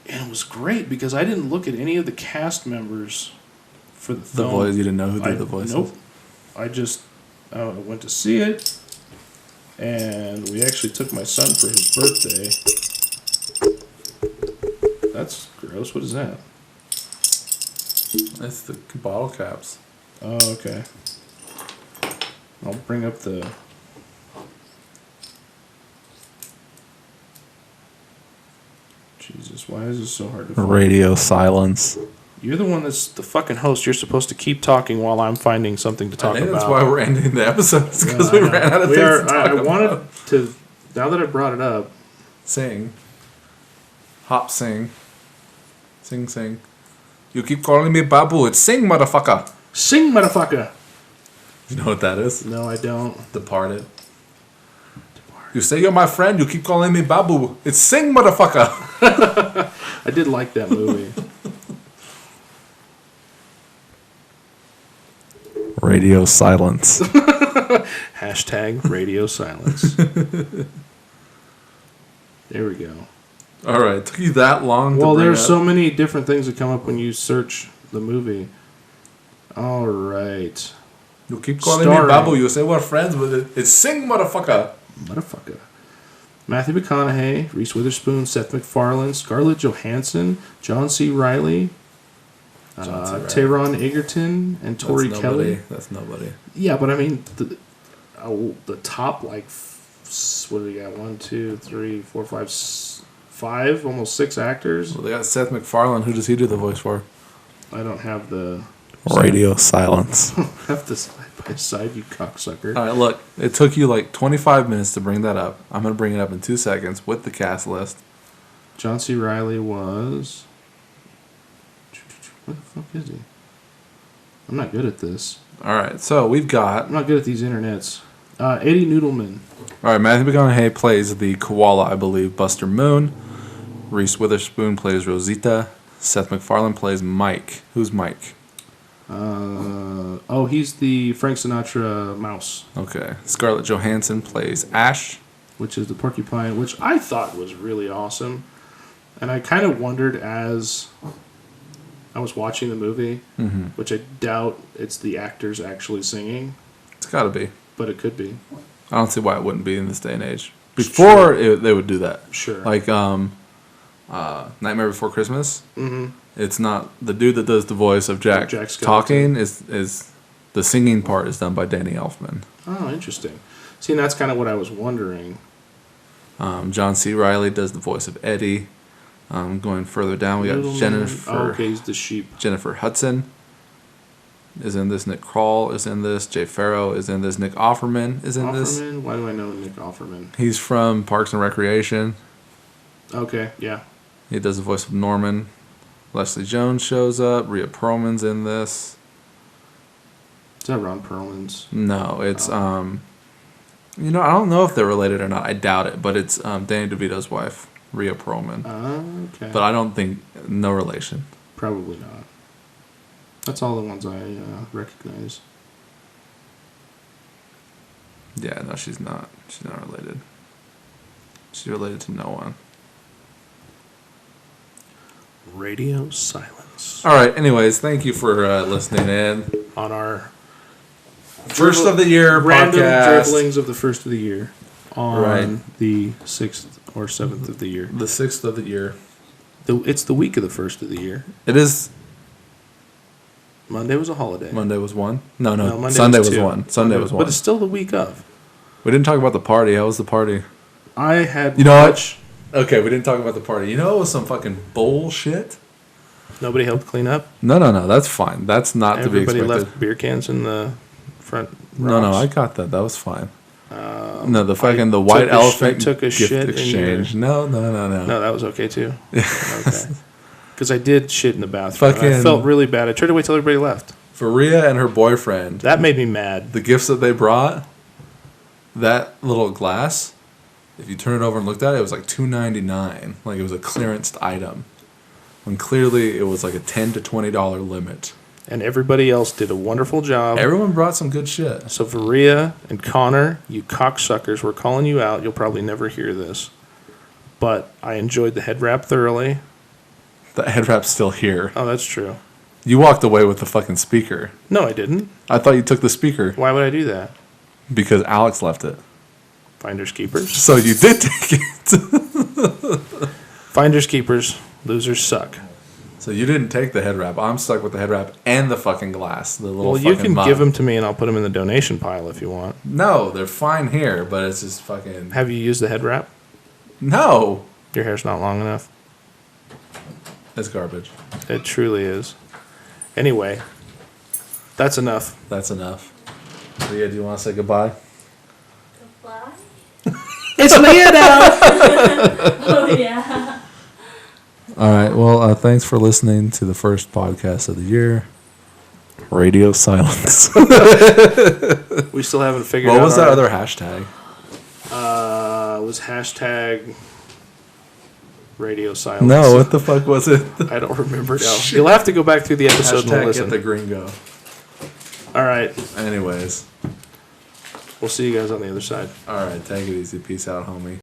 And it was great because I didn't look at any of the cast members for the The film. voice. You didn't know who did the voices? Nope. I just went to see it, and we actually took my son for his birthday. That's gross. What is that? It's the bottle caps. Oh, okay. I'll bring up the... Jesus, why is this so hard to find? Radio silence. You're the one that's the fucking host. You're supposed to keep talking while I'm finding something to talk I think about. that's why we're ending the episodes, because Yeah, we I know. ran out of We things are- to talk I about. wanted to... Now that I brought it up, Sing. Hop sing. Sing, sing. You keep calling me Babu. It's sing, motherfucker. sing, motherfucker! You know what that is? No, I don't. Departed. You say you're my friend. You keep calling me Babu. It's sing, motherfucker. I did like that movie. Radio silence. Hashtag radio silence. There we go. All right. It took you that long Well, to bring there's up. so many different things that come up when you search the movie. All right. You keep calling me Starring- Babu. You say we're friends with it. It's sing, motherfucker. Motherfucker. Matthew McConaughey, Reese Witherspoon, Seth MacFarlane, Scarlett Johansson, John C. Reilly, John C. Reilly. Taron Egerton, and Tori That's Kelly. nobody. That's nobody. Yeah, but I mean, the top, like, what do we got? 1, 2, 3, 4, 5, 5, almost 6 actors. Well, they got Seth MacFarlane. Who does he do the voice for? I don't have the... Radio silence. have the side by side, you cocksucker. All right, look. It took you like 25 minutes to bring that up. I'm going to bring it up in 2 seconds with the cast list. John C. Reilly was... Where the fuck is he? I'm not good at this. All right, so we've got... I'm not good at these internets. Eddie Noodleman. All right, Matthew McConaughey plays the koala, I believe, Buster Moon. Reese Witherspoon plays Rosita. Seth MacFarlane plays Mike. Who's Mike? He's the Frank Sinatra mouse, Okay. Scarlett Johansson plays Ash. which is the porcupine, which I thought was really awesome. And I kind of wondered as I was watching the movie, which I doubt it's the actors actually singing, It's got to be. but it could be. I don't see why it wouldn't be in this day and age. Before, they would do that. Sure. Like Nightmare Before Christmas. It's not the dude that does the voice of Jack Jack talking is the singing part is done by Danny Elfman. Oh, interesting. See, and that's kind of what I was wondering. John C. Reilly does the voice of Eddie. Going further down, we got Noodleman. Jennifer Oh, okay, he's the sheep. Jennifer Hudson is in this. Nick Kroll is in this. Jay Farrow is in this. Nick Offerman is in this. Offerman? Why do I know Nick Offerman? He's from Parks and Recreation. Okay, yeah. He does the voice of Norman. Leslie Jones shows up. Rhea Perlman's in this. Is that Ron Perlman's? No, it's I don't know if they're related or not. I doubt it, but it's Danny DeVito's wife, Rhea Perlman. Okay. But I don't think no relation. Probably not. That's all the ones I recognize. Yeah, no, she's not. She's not related. She's related to no one. Radio silence. All right. Anyways, thank you for listening in. On our First of the year random podcast. dribblings of the first of the year. On Right. the 6th or 7th of the year. The 6th of the year. It's the week of the first of the year. It is. Monday was a holiday. Monday was one. No, Monday Sunday was two. one. Sunday was one. But it's still the week of. We didn't talk about the party. How was the party? I had You know what? Okay, we didn't talk about the party. You know, it was some fucking bullshit. Nobody helped clean up. No, that's fine. That's not to be Everybody expected. left beer cans in the front. No, I rocks. got that. That was fine. No, the fucking the I white took a elephant took a gift shit in exchange. No. No, that was okay too. Okay. Because I did shit in the bathroom. I Fucking- felt really bad. I tried to wait till everybody left. For Rhea and her boyfriend, That made me mad. the gifts that they brought, that little glass, if you turn it over and looked at it, it was like $2.99. Like it was a clearance item. When clearly it was like a $10 to $20 limit. And everybody else did a wonderful job. Everyone brought some good shit. So for Rhea and Connor, you cocksuckers, we're calling you out. You'll probably never hear this. But I enjoyed the head wrap thoroughly. The head wrap's still here. Oh, that's true. You walked away with the fucking speaker. No, I didn't. I thought you took the speaker Why would I do that? because Alex left it. Finders keepers. So you did take it. Finders keepers. Losers suck. So you didn't take the head wrap. I'm stuck with the head wrap and the fucking glass. The little Well, you fucking can mug. give them to me and I'll put them in the donation pile if you want. No, they're fine here, but it's just fucking... Have you used the head wrap? No! Your hair's not long enough. It's garbage. It truly is. Anyway, that's enough. That's enough. Leah, do you want to say goodbye? Goodbye. It's Leah now! Oh, yeah. All right. Well, thanks for listening to the first podcast of the year. Radio silence. We still haven't figured out. What was that our- other hashtag? It was hashtag radio silence. No, what the fuck was it? I don't remember now. You'll have to go back through the episode and Hashtag listen. get the gringo. All right. Anyways. We'll see you guys on the other side. All right. Take it easy. Peace out, homie.